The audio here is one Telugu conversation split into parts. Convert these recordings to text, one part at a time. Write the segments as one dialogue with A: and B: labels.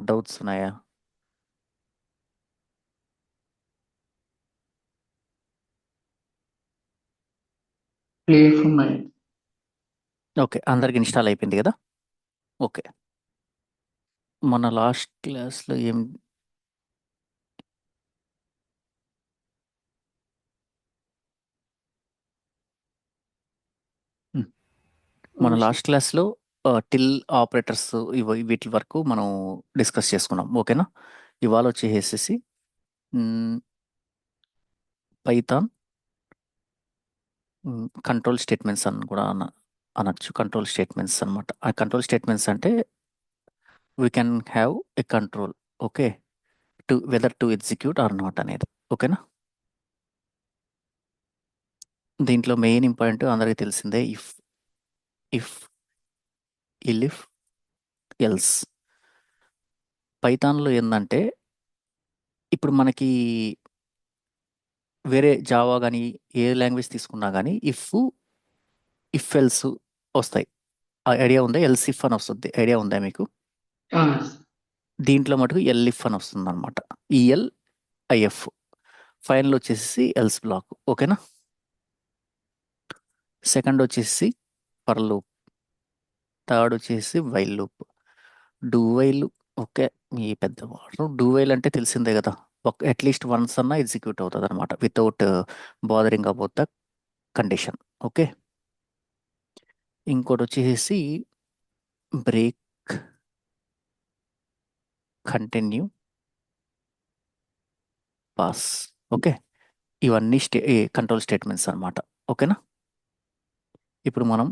A: డౌట్స్ ఉన్నాయా?
B: క్లియర్ ఉన్నాయి.
A: ఓకే, అందరికి ఇన్స్టాల్ అయిపోయింది కదా. ఓకే, మన లాస్ట్ క్లాస్లో ఏం ఉమ్, మన లాస్ట్ క్లాస్లో టిల్ ఆపరేటర్స్ ఇవి వీటి వరకు మనం డిస్కస్ చేసుకున్నాం. ఓకేనా? ఇవాళ వచ్చేసేసి పైథాన్ కంట్రోల్ స్టేట్మెంట్స్ అని కూడా అనొచ్చు. కంట్రోల్ స్టేట్మెంట్స్ అన్నమాట. ఆ కంట్రోల్ స్టేట్మెంట్స్ అంటే we can have a control. Okay, to whether to execute or not అనేది. ఓకేనా? దీంట్లో మెయిన్ ఇంపార్టెంట్ అందరికీ తెలిసిందే ఇఫ్. If, elif, else. పైథాన్లో ఏంటంటే ఇప్పుడు మనకి వేరే జావా కానీ ఏ లాంగ్వేజ్ తీసుకున్నా కానీ ఇఫ్ ఎల్స్ వస్తాయి. ఆ ఐడియా ఉందా? ఎల్స్ ఇఫ్ అని వస్తుంది, ఐడియా ఉందా మీకు? దీంట్లో మటుకు ఎల్ఇఫ్ అని వస్తుంది అనమాట. E L I F. ఫైనల్ వచ్చేసి ఎల్స్ బ్లాక్. ఓకేనా? సెకండ్ వచ్చేసి ఫర్ లూప్. థర్డ్ వచ్చేసి while loop. Do while. Okay, మీ పెద్దవాడు డూ వైల్ అంటే తెలిసిందే కదా. ఒక అట్లీస్ట్ వన్స్ అన్నా ఎగ్జిక్యూట్ అవుతుంది అనమాట without bothering about the condition. Okay. ఇంకోటి వచ్చేసి బ్రేక్, కంటిన్యూ, పాస్. ఓకే, ఇవన్నీ కంట్రోల్ స్టేట్మెంట్స్ అనమాట. ఓకేనా? ఇప్పుడు మనం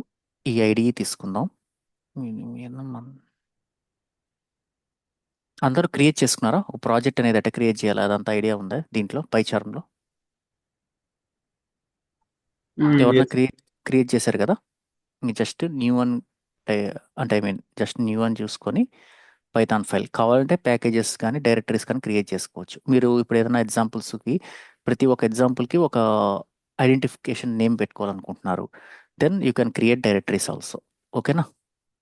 A: ఈ ఐడి తీసుకుందాం. అందరూ క్రియేట్ చేసుకున్నారా? ఒక ప్రాజెక్ట్ అనేది ఎట్లా క్రియేట్ చేయాలి అదంతా ఐడియా ఉందా దీంట్లో పైచారంలో? ఎవరన్నా
B: ఎస్.
A: క్రియేట్ క్రియేట్ చేశారు కదా. జస్ట్ న్యూ వన్, అంటే I mean just new one చూసుకొని పైథాన్ ఫైల్ కావాలంటే ప్యాకేజెస్ కానీ డైరెక్టరీస్ కానీ క్రియేట్ చేసుకోవచ్చు. మీరు ఇప్పుడు ఏదైనా ఎగ్జాంపుల్స్కి ప్రతి ఒక్క ఎగ్జాంపుల్కి ఒక ఐడెంటిఫికేషన్ నేమ్ పెట్టుకోవాలనుకుంటున్నారు, then you can create directories also. ఓకేనా?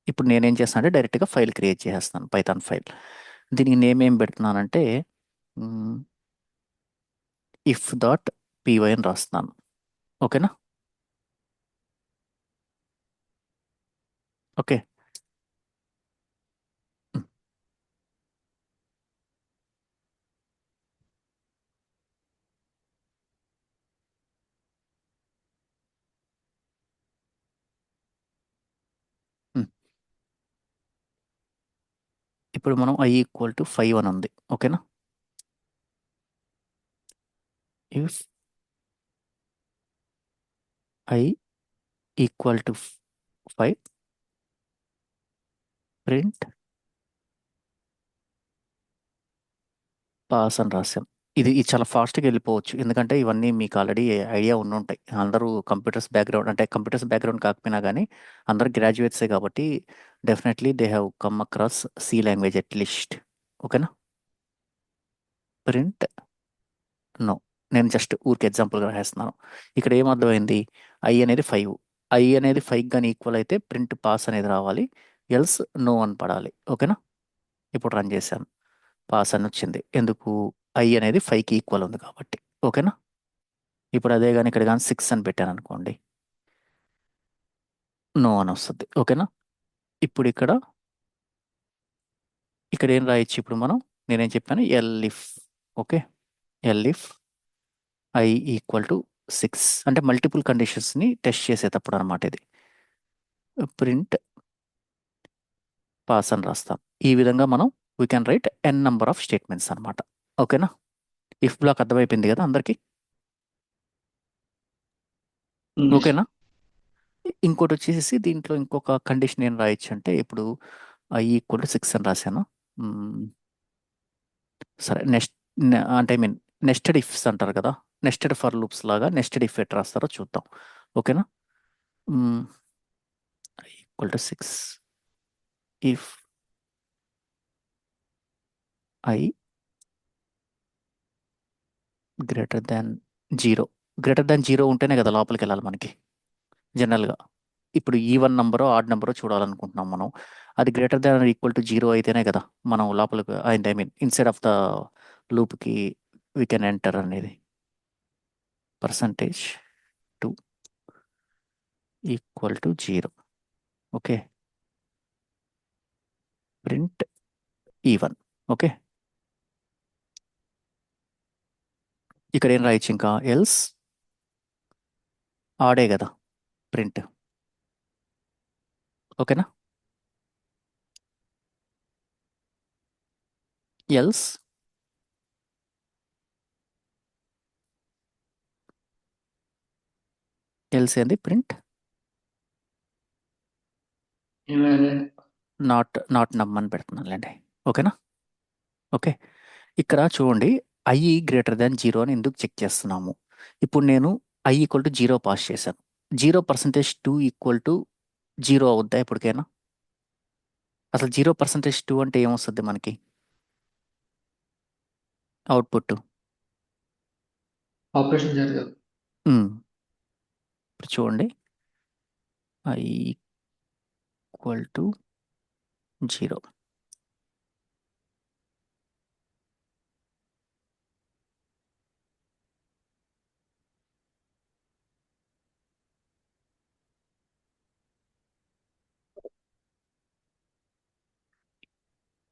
A: ఇప్పుడు నేనేం చేస్తాను అంటే డైరెక్ట్గా ఫైల్ క్రియేట్ చేసేస్తాను, పైథాన్ ఫైల్. దీనికి నేమ్ ఏం పెడుతున్నానంటే ఇఫ్ డాట్ పీవై అని రాస్తున్నాను. ఓకేనా? ఓకే. Um, um. ఇప్పుడు మనం ఐ ఈక్వల్ టు 5 అని ఉంది. ఓకేనా? If I equal to 5, print pass అని రాసాం. ఇది చాలా ఫాస్ట్గా వెళ్ళిపోవచ్చు, ఎందుకంటే ఇవన్నీ మీకు ఆల్రెడీ ఐడియా ఉండుంటాయి. అందరూ కంప్యూటర్స్ బ్యాక్గ్రౌండ్, అంటే కంప్యూటర్స్ బ్యాక్గ్రౌండ్ కాకపోయినా కానీ అందరూ గ్రాడ్యుయేట్సే కాబట్టి definitely they have come across C language at least. ఓకేనా? Print no. నేను జస్ట్ ఊరికి ఎగ్జాంపుల్గా రాస్తున్నాను. ఇక్కడ ఏం అర్థమైంది? ఐ అనేది 5. ఐ అనేది 5 కానీ ఈక్వల్ అయితే ప్రింట్ పాస్ అనేది రావాలి, ఎల్స్ నో అని పడాలి. ఓకేనా? ఇప్పుడు రన్ చేశాను, పాస్ అని వచ్చింది. ఎందుకు? ఐ అనేది 5కి ఈక్వల్ ఉంది కాబట్టి. ఓకేనా? ఇప్పుడు అదే కానీ ఇక్కడ కానీ 6 అని పెట్టాను అనుకోండి, నో అని వస్తుంది. ఓకేనా? ఇప్పుడు ఇక్కడ ఏం రాయొచ్చు ఇప్పుడు మనం? నేనేం చెప్పాను? Elif. Okay, elif I equal to 6 అంటే మల్టిపుల్ కండిషన్స్ని టెస్ట్ చేసేటప్పుడు అనమాట ఇది. ప్రింట్ పాస్ అని రాస్తాం. ఈ విధంగా మనం we can write N number of statements అనమాట. ఓకేనా? ఇఫ్ బ్లాక్ అర్థమైపోయింది కదా అందరికీ? ఓకేనా? ఇంకోటి వచ్చేసి దీంట్లో ఇంకొక కండిషన్ ఏం రాయొచ్చు అంటే ఇప్పుడు ఐ ఈక్వల్ టు 6 అని రాశాను. మ్మ్, సరే నెక్స్ట్, అంటే ఐ మీన్ నెస్టెడ్ ఇఫ్స్ అంటారు కదా. నెస్టెడ్ ఫర్ లూప్స్ లాగా నెస్టెడ్ ఇఫ్ ఎట్ రాస్తారో చూద్దాం. ఓకేనా? I equal to 6 if I greater than 0. Greater than 0 ఉంటేనే కదా లోపలికి వెళ్ళాలి మనకి జనరల్గా. ఇప్పుడు ఈవెన్ నంబరో ఆడ్ నంబరో చూడాలనుకుంటున్నాం మనం. అది గ్రేటర్ దాన్ ఈక్వల్ టు 0 అయితేనే కదా మనం లోపలికి, I mean inside of the లూప్కి వీ కెన్ ఎంటర్ అనేది. Percentage 2 equal to 0. Okay, print even. Okay, ఇక్కడ ఏం రాయొచ్చు ఇంకా, ఎల్స్ ఆడే కదా ప్రింట్. ఓకేనా, ఎల్స్ ఎల్స్ ఏంది, ప్రింట్
B: invalid.
A: నాట్ నమ్ అని పెడుతున్నానులేండి. ఓకేనా. ఓకే, ఇక్కడ చూడండి, ఐ గ్రేటర్ దాన్ 0 అని ఎందుకు చెక్ చేస్తున్నాము. ఇప్పుడు నేను ఐ ఈక్వల్ టు 0 పాస్ చేశాను. 0% 2 ఈక్వల్ టు 0 అవుద్దా ఎప్పటికైనా? అసలు 0% 2 అంటే ఏమొస్తుంది మనకి అవుట్పుట్?
B: ఆపరేషన్ జరగదు.
A: ఇప్పుడు చూడండి, ఐ ఈక్వల్ టు 0.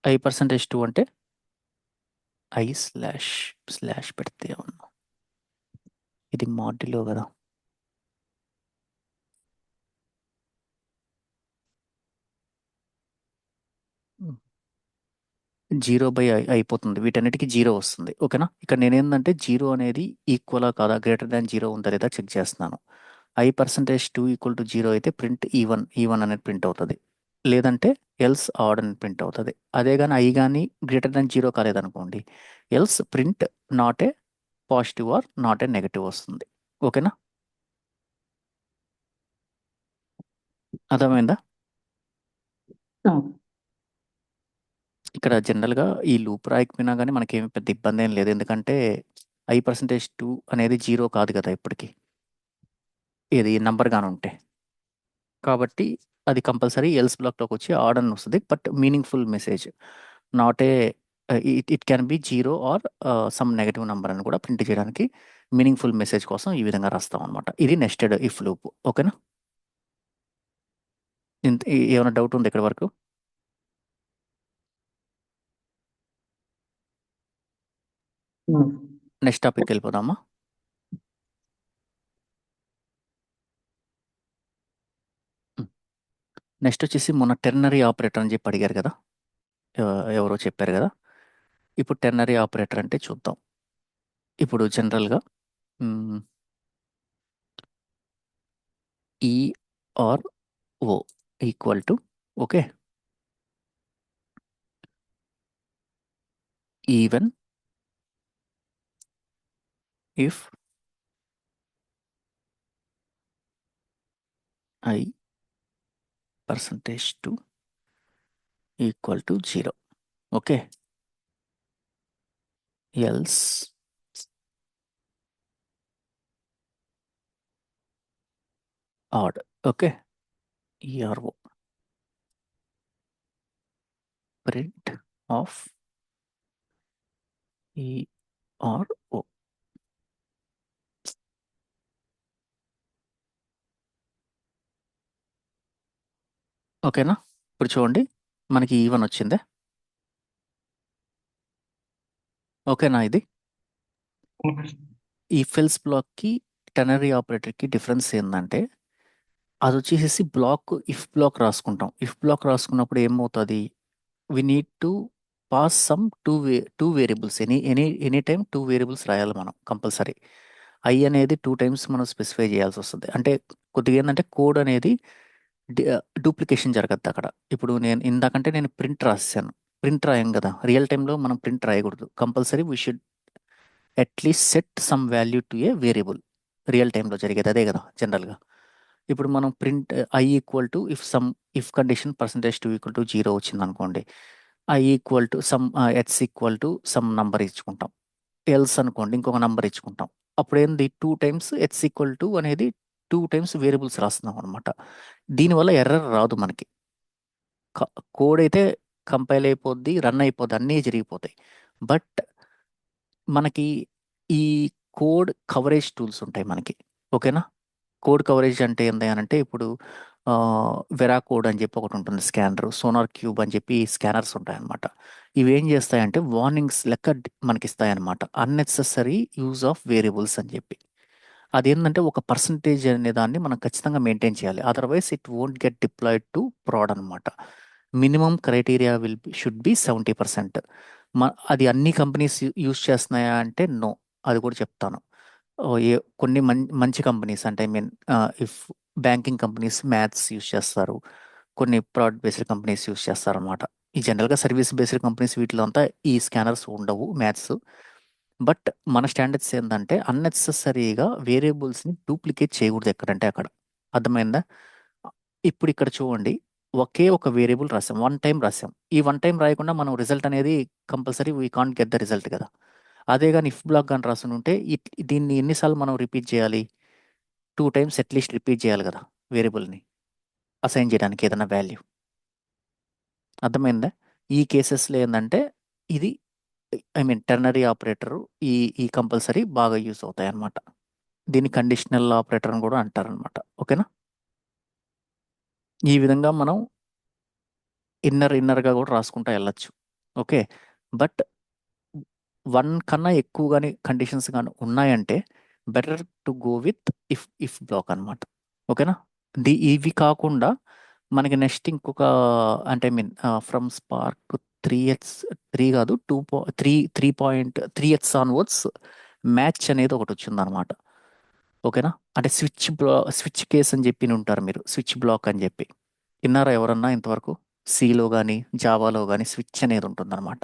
A: I%2 అంటే ఐ స్లాష్ స్లాష్ పెడితే ఉన్నా, ఇది మాడ్యులో కదా. 0/i అయిపోతుంది, వీటన్నిటికీ 0 వస్తుంది. ఓకేనా, ఇక్కడ నేనేందంటే 0 అనేది ఈక్వలా కాదా, గ్రేటర్ దాన్ 0 ఉందా లేదా చెక్ చేస్తున్నాను. I%2 ఈక్వల్ టు 0 అయితే ప్రింట్ ఈవెన్, ఈవెన్ అనేది ప్రింట్ అవుతుంది. లేదంటే ఎల్స్ ఆడ్ అని ప్రింట్ అవుతుంది. అదే కానీ ఐ కానీ గ్రేటర్ దాన్ 0 కాలేదనుకోండి, else print not a positive or not a negative వస్తుంది. ఓకేనా, అర్థమైందా? ఇక్కడ జనరల్గా ఈ లూప్ రాయకపోయినా కానీ మనకేమి పెద్ద ఇబ్బంది ఏం లేదు, ఎందుకంటే I%2 అనేది 0 కాదు కదా ఇప్పటికి, ఏది నంబర్ గాని ఉంటే. కాబట్టి అది కంపల్సరీ ఎల్స్ బ్లాక్లోకి వచ్చి ఆడ్ అని వస్తుంది, but meaningful message, not A, it can be 0 or some negative number అని కూడా ప్రింట్ చేయడానికి మీనింగ్ఫుల్ మెసేజ్ కోసం ఈ విధంగా రాస్తాం అనమాట. ఇది నెస్టెడ్ ఇఫ్ లూప్. ఓకేనా, ఏమైనా డౌట్ ఉంది ఇక్కడ వరకు? నెక్స్ట్ టాపిక్ వెళ్ళిపోదామా. నెక్స్ట్ వచ్చేసి మొన్న టెర్నరీ ఆపరేటర్ అని చెప్పి అడిగారు కదా, ఎవరో చెప్పారు కదా. ఇప్పుడు టెర్నరీ ఆపరేటర్ అంటే చూద్దాం. ఇప్పుడు జనరల్గా E R O equal to, okay, even if I%2 equal to 0. Okay, else odd. Okay, ERO print of ERO. ఓకేనా, ఇప్పుడు చూడండి మనకి ఈవెన్ వచ్చిందే. ఓకేనా, ఇది ఈ ఫిల్స్ బ్లాక్కి టెర్నరీ ఆపరేటర్కి డిఫరెన్స్ ఏంటంటే, అది వచ్చేసి బ్లాక్ ఇఫ్ బ్లాక్ రాసుకుంటాం. ఇఫ్ బ్లాక్ రాసుకున్నప్పుడు ఏమవుతుంది, we need to pass some two variables, any time 2 variables రాయాలి మనం కంపల్సరీ. ఐ అనేది 2 టైమ్స్ మనం స్పెసిఫై చేయాల్సి వస్తుంది. అంటే కొద్దిగా ఏంటంటే కోడ్ అనేది డూప్లికేషన్ జరగద్దు అక్కడ. ఇప్పుడు నేను ఇందాకంటే నేను ప్రింట్ రాసాను, ప్రింట్ రాయం కదా, రియల్ టైంలో మనం ప్రింట్ రాయకూడదు. Compulsory we should at least set some value to a variable. Real టైంలో జరిగేది అదే కదా జనరల్గా. ఇప్పుడు మనం print I equal to if condition %2 equal to 0 వచ్చింది అనుకోండి, I equal to some x equal to some number ఇచ్చుకుంటాం. ఎల్స్ అనుకోండి ఇంకొక నంబర్ ఇచ్చుకుంటాం. అప్పుడు ఏంది 2 టైమ్స్ ఎట్స్ ఈక్వల్ టు అనేది టూ టైమ్స్ వేరియబుల్స్ రాస్తున్నాం అనమాట. దీనివల్ల ఎర్రర్ రాదు మనకి. కోడ్ అయితే కంపైల్ అయిపోద్ది, రన్ అయిపోద్ది, అన్నీ జరిగిపోతాయి. బట్ మనకి ఈ కోడ్ కవరేజ్ టూల్స్ ఉంటాయి మనకి. ఓకేనా? కోడ్ కవరేజ్ అంటే ఏంటి అని అంటే ఇప్పుడు వెరా కోడ్ అని చెప్పి ఒకటి ఉంటుంది, స్కానర్, సోనార్ క్యూబ్ అని చెప్పి స్కానర్స్ ఉంటాయి అన్నమాట. ఇవి ఏం చేస్తాయంటే వార్నింగ్స్ లెక్క మనకి ఇస్తాయన్నమాట, అన్నెసెసరీ యూజ్ ఆఫ్ వేరియబుల్స్ అని చెప్పి. అదేంటంటే ఒక పర్సంటేజ్ అనే దాన్ని మనం ఖచ్చితంగా మెయింటైన్ చేయాలి, otherwise it won't get deployed to prod అనమాట. Minimum criteria should be 70%. అది అన్ని కంపెనీస్ యూజ్ చేస్తున్నాయా అంటే నో, అది కూడా చెప్తాను. కొన్ని మంచి కంపెనీస్ అంటే I mean if banking companies maths use చేస్తారు, కొన్ని ప్రాడక్ట్ బేస్డ్ కంపెనీస్ యూజ్ చేస్తారు అనమాట. ఈ జనరల్గా సర్వీస్ బేస్డ్ కంపెనీస్ వీటిలో అంతా ఈ స్కానర్స్ ఉండవు మ్యాథ్స్. బట్ మన స్టాండర్డ్స్ ఏంటంటే అన్నెసెసరీగా వేరియబుల్స్ని డూప్లికేట్ చేయకూడదు ఎక్కడంటే అక్కడ. అర్థమైందా? ఇప్పుడు ఇక్కడ చూడండి, ఒకే ఒక వేరియబుల్ రాసాం, వన్ టైం రాసాం. ఈ వన్ టైం రాయకుండా మనం రిజల్ట్ అనేది compulsory we can't get the result కదా. అదే కానీ ఇఫ్ బ్లాక్ కానీ రాసి ఉంటే దీన్ని ఎన్నిసార్లు మనం రిపీట్ చేయాలి? టూ టైమ్స్ అట్లీస్ట్ రిపీట్ చేయాలి కదా వేరియబుల్ని అసైన్ చేయడానికి ఏదైనా వాల్యూ. అర్థమైందా? ఈ కేసెస్లో ఏంటంటే ఇది ఐ మీన్ టెర్నరీ ఆపరేటర్ ఈ ఈ కంపల్సరీ బాగా యూస్ అవుతాయి అన్నమాట. దీన్ని కండిషనల్ ఆపరేటర్ అని కూడా అంటారనమాట. ఓకేనా? ఈ విధంగా మనం ఇన్నర్గా కూడా రాసుకుంటా వెళ్ళచ్చు. ఓకే. బట్ వన్ కన్నా ఎక్కువ కానీ కండిషన్స్ కానీ ఉన్నాయంటే better to go with if block అనమాట. ఓకేనా? ఇవి కాకుండా మనకి నెక్స్ట్ ఇంకొక అంటే I mean from spark 3H, 3 కాదు 3.3H ఆన్వర్డ్స్ మ్యాచ్ అనేది ఒకటి వచ్చిందనమాట. ఓకేనా? అంటే స్విచ్ కేస్ అని చెప్పి ఉంటారు మీరు, స్విచ్ బ్లాక్ అని చెప్పి విన్నారా ఎవరన్నా ఇంతవరకు? సిలో కానీ జావాలో కానీ స్విచ్ అనేది ఉంటుందన్నమాట.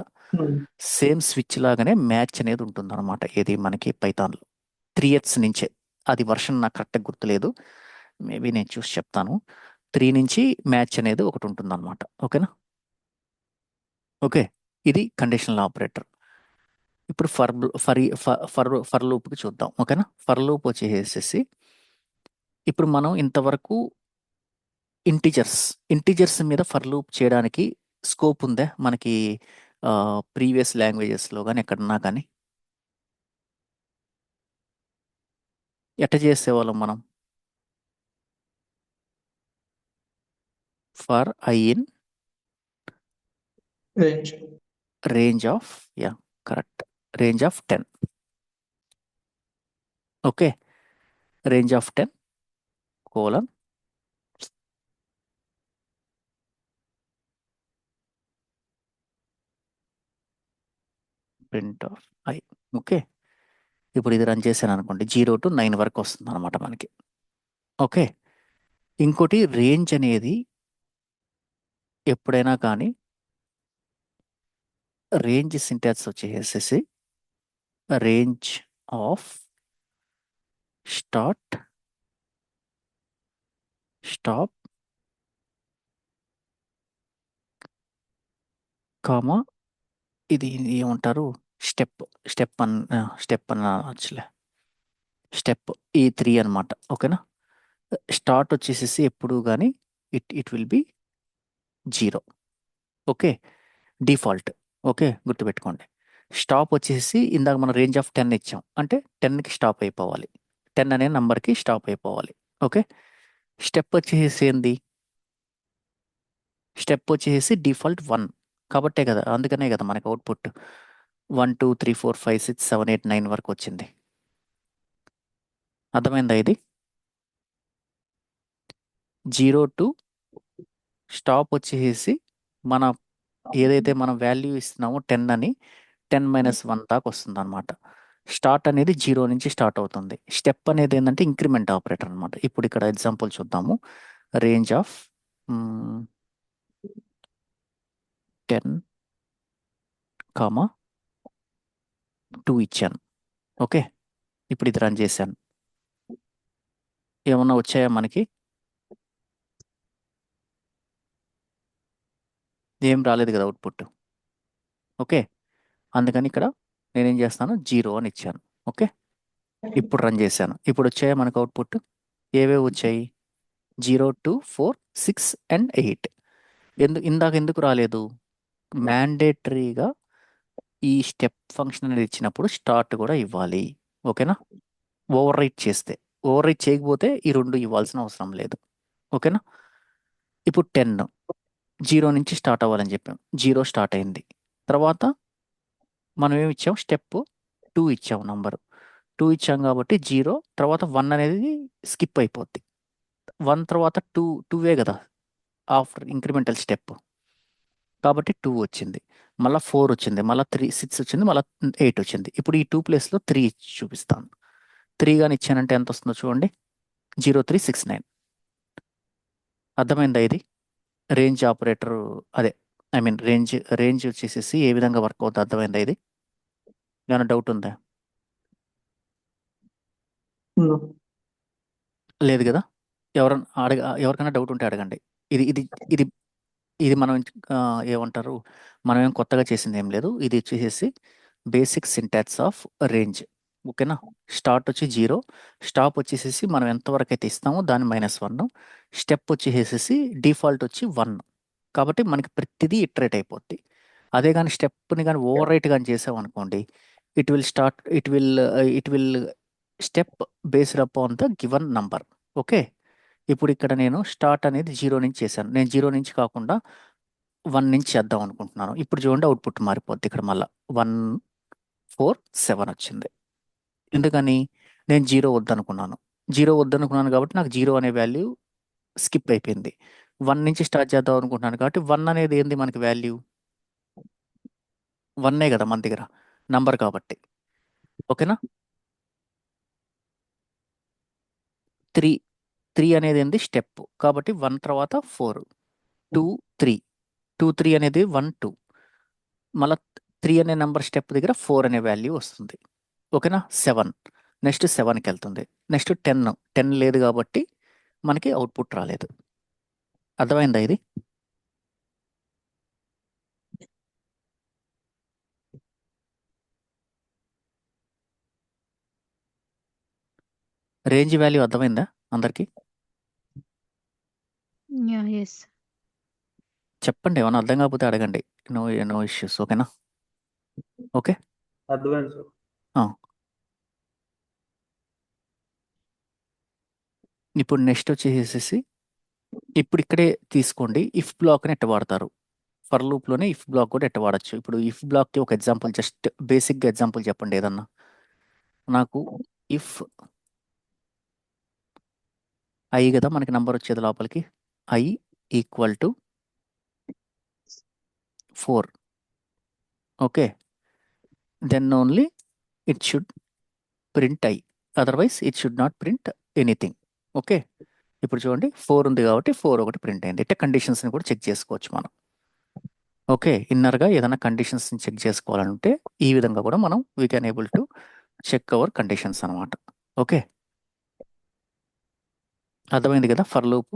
A: సేమ్ స్విచ్ లాగానే మ్యాచ్ అనేది ఉంటుందన్నమాట. ఏది మనకి పైథాన్లో 3H నుంచే. అది వర్షన్ నాకు కరెక్ట్గా గుర్తులేదు, మేబీ నేను చూసి చెప్తాను. 3 నుంచి మ్యాచ్ అనేది ఒకటి ఉంటుందన్నమాట. ఓకేనా? ఓకే. ఇది కండిషనల్ ఆపరేటర్. ఇప్పుడు ఫర్ లూప్కి చూద్దాం. ఓకేనా? ఫర్ లూప్ వచ్చేసేసి ఇప్పుడు మనం ఇంతవరకు ఇంటిజర్స్ ఇంటిజర్స్ మీద ఫర్ లూప్ చేయడానికి స్కోప్ ఉందా మనకి ప్రీవియస్ లాంగ్వేజెస్లో కానీ ఎక్కడన్నా కానీ? ఎట్ట చేసేవాళ్ళం మనం? For I in
B: range.
A: Range of, yeah correct, range of 10. Okay. Range of 10 colon print of I. Okay. ఇప్పుడు ఇది రన్ చేశాను అనుకోండి, 0 to 9 వరకు వస్తుంది అనమాట మనకి. ఓకే. ఇంకోటి రేంజ్ అనేది ఎప్పుడైనా కానీ రేంజ్ సింటాక్స్ వచ్చేసేసి range of start stop comma ఇది ఏమంటారు, స్టెప్ స్టెప్ అని అనొచ్చులే, స్టెప్ ఈ 3 అనమాట. ఓకేనా? స్టార్ట్ వచ్చేసేసి ఎప్పుడు కానీ it will be 0. Okay. Default. Okay, గుర్తుపెట్టుకోండి. స్టాప్ వచ్చేసి ఇందాక మనం రేంజ్ ఆఫ్ 10 ఇచ్చాం అంటే 10కి స్టాప్ అయిపోవాలి, 10 అనే నంబర్కి స్టాప్ అయిపోవాలి. ఓకే. స్టెప్ వచ్చేసి ఏంది? స్టెప్ వచ్చేసి డిఫాల్ట్ 1 కాబట్టే కదా, అందుకనే కదా మనకి అవుట్పుట్ 1 2 3 4 5 6 7 8 9 వరకు వచ్చింది. అర్థమైందా ఇది? 0 టు స్టాప్ వచ్చేసి మన ఏదైతే మనం వాల్యూ ఇస్తున్నామో 10 అని 10 - 1 దాకా వస్తుంది అనమాట. స్టార్ట్ అనేది 0 నుంచి స్టార్ట్ అవుతుంది. స్టెప్ అనేది ఏంటంటే ఇంక్రిమెంట్ ఆపరేటర్ అనమాట. ఇప్పుడు ఇక్కడ ఎగ్జాంపుల్ చూద్దాము. రేంజ్ ఆఫ్ 10, 2 ఇచ్చాను. ఓకే. ఇప్పుడు ఇది రన్ చేశాను. ఏమన్నా వచ్చాయా మనకి? ఏం రాలేదు కదా అవుట్పుట్. ఓకే. అందుకని ఇక్కడ నేనేం చేస్తాను, 0 అని ఇచ్చాను. ఓకే. ఇప్పుడు రన్ చేశాను. ఇప్పుడు వచ్చాయా మనకు అవుట్పుట్? ఏవేవి వచ్చాయి? 0, 2, 4, 6 అండ్ 8. ఇందాక ఎందుకు రాలేదు? మ్యాండేటరీగా ఈ స్టెప్ ఫంక్షన్ అనేది ఇచ్చినప్పుడు స్టార్ట్ కూడా ఇవ్వాలి. ఓకేనా? ఓవర్ రైట్ చేస్తే. ఓవర్ రైట్ చేయకపోతే ఈ రెండు ఇవ్వాల్సిన అవసరం లేదు. ఓకేనా? ఇప్పుడు 10 0 నుంచి స్టార్ట్ అవ్వాలని చెప్పాం. 0 స్టార్ట్ అయింది. తర్వాత మనం ఏమి ఇచ్చాం? స్టెప్ 2 ఇచ్చాం నంబరు. 2 ఇచ్చాం కాబట్టి 0 తర్వాత 1 అనేది స్కిప్ అయిపోద్ది. 1 తర్వాత 2 2వే కదా ఆఫ్టర్ ఇంక్రిమెంటల్ స్టెప్. కాబట్టి 2 వచ్చింది. మళ్ళా 4 వచ్చింది. మళ్ళా 6 వచ్చింది. మళ్ళా 8 వచ్చింది. ఇప్పుడు ఈ 2 ప్లేస్‌లో 3 ఇచ్చి చూపిస్తాను. 3 గాని ఇచ్చానంటే ఎంత వస్తుందో చూడండి. 0369. అర్థమైందా ఇది? రేంజ్ ఆపరేటర్ అదే ఐ మీన్ రేంజ్ వచ్చేసేసి ఏ విధంగా వర్క్ అవుతుందో అర్థమైందా ఇది? ఏమైనా డౌట్ ఉందా?
B: No.
A: లేదు కదా? ఎవరికైనా డౌట్ ఉంటే అడగండి. ఇది ఇది ఇది ఇది మనం ఏమంటారు? మనం ఏం కొత్తగా చేసింది ఏం లేదు. ఇది వచ్చేసేసి బేసిక్ సింటాక్స్ ఆఫ్ రేంజ్. ఓకేనా? స్టార్ట్ వచ్చి 0, స్టాప్ వచ్చేసేసి మనం ఎంతవరకు అయితే ఇస్తామో దాని -1, స్టెప్ వచ్చేసేసి డిఫాల్ట్ వచ్చి 1. కాబట్టి మనకి ప్రతిదీ ఇటరేట్ అయిపోద్ది. అదే కానీ స్టెప్ని కానీ ఓవర్ రైట్ కానీ చేసామనుకోండి, it will step based upon the given number. Okay. ఇప్పుడు ఇక్కడ నేను స్టార్ట్ అనేది 0 నుంచి చేశాను. నేను 0 నుంచి కాకుండా 1 నుంచి చేద్దాం అనుకుంటున్నాను. ఇప్పుడు చూడండి అవుట్పుట్ మారిపోద్ది. ఇక్కడ మళ్ళా 1, 4, 7 వచ్చింది. ఎందుకని? నేను 0 వద్దనుకున్నాను. 0 వద్దనుకున్నాను కాబట్టి నాకు 0 అనే వాల్యూ స్కిప్ అయిపోయింది. 1 నుంచి స్టార్ట్ చేద్దాం అనుకుంటున్నాను కాబట్టి 1 అనేది ఏంది మనకి వాల్యూ? 1 కదా మన దగ్గర నంబర్ కాబట్టి. ఓకేనా? 3 3 అనేది ఏంది? స్టెప్. కాబట్టి 1 తర్వాత 4, 2, 3. 2, 3 అనేది 1, 2. మళ్ళా 3 అనే నంబర్ స్టెప్ దగ్గర 4 అనే వాల్యూ వస్తుంది. ఓకేనా? 7. నెక్స్ట్ 7కి వెళ్తుంది. నెక్స్ట్ 10. 10 లేదు కాబట్టి మనకి అవుట్పుట్ రాలేదు. అర్థమైందా ఇది? రేంజ్ వాల్యూ అర్థమైందా అందరికి?
C: Yeah, yes.
A: చెప్పండి. ఏమన్నా అర్థం కాకపోతే అడగండి. No no issues. ఓకేనా? ఓకే.
B: అర్థమైంది సార్.
A: ఆ. ఇప్పుడు నెక్స్ట్ వచ్చేసేసి ఇప్పుడు ఇక్కడే తీసుకోండి. ఇఫ్ బ్లాక్ని ఎట్ట వాడతారు? ఫర్ లూప్లోనే ఇఫ్ బ్లాక్ కూడా ఎట్ట వాడచ్చు. ఇప్పుడు ఇఫ్ బ్లాక్కి ఒక ఎగ్జాంపుల్, జస్ట్ బేసిక్గా ఎగ్జాంపుల్ చెప్పండి ఏదన్నా. నాకు ఇఫ్ ఐ కదా మనకి నంబర్ వచ్చేది లోపలికి. I equal to 4. Okay. Then only it should print I. Otherwise it should not print anything. Okay. ఇప్పుడు చూడండి 4 ఉంది కాబట్టి 4 ఒకటి ప్రింట్ అయింది. ఇట్లా కండిషన్స్ని కూడా చెక్ చేసుకోవచ్చు మనం. ఓకే. ఇన్నర్గా ఏదైనా కండిషన్స్ని చెక్ చేసుకోవాలంటే ఈ విధంగా కూడా మనం we can able to check our conditions అనమాట. ఓకే. అర్థమైంది కదా ఫర్ లూప్?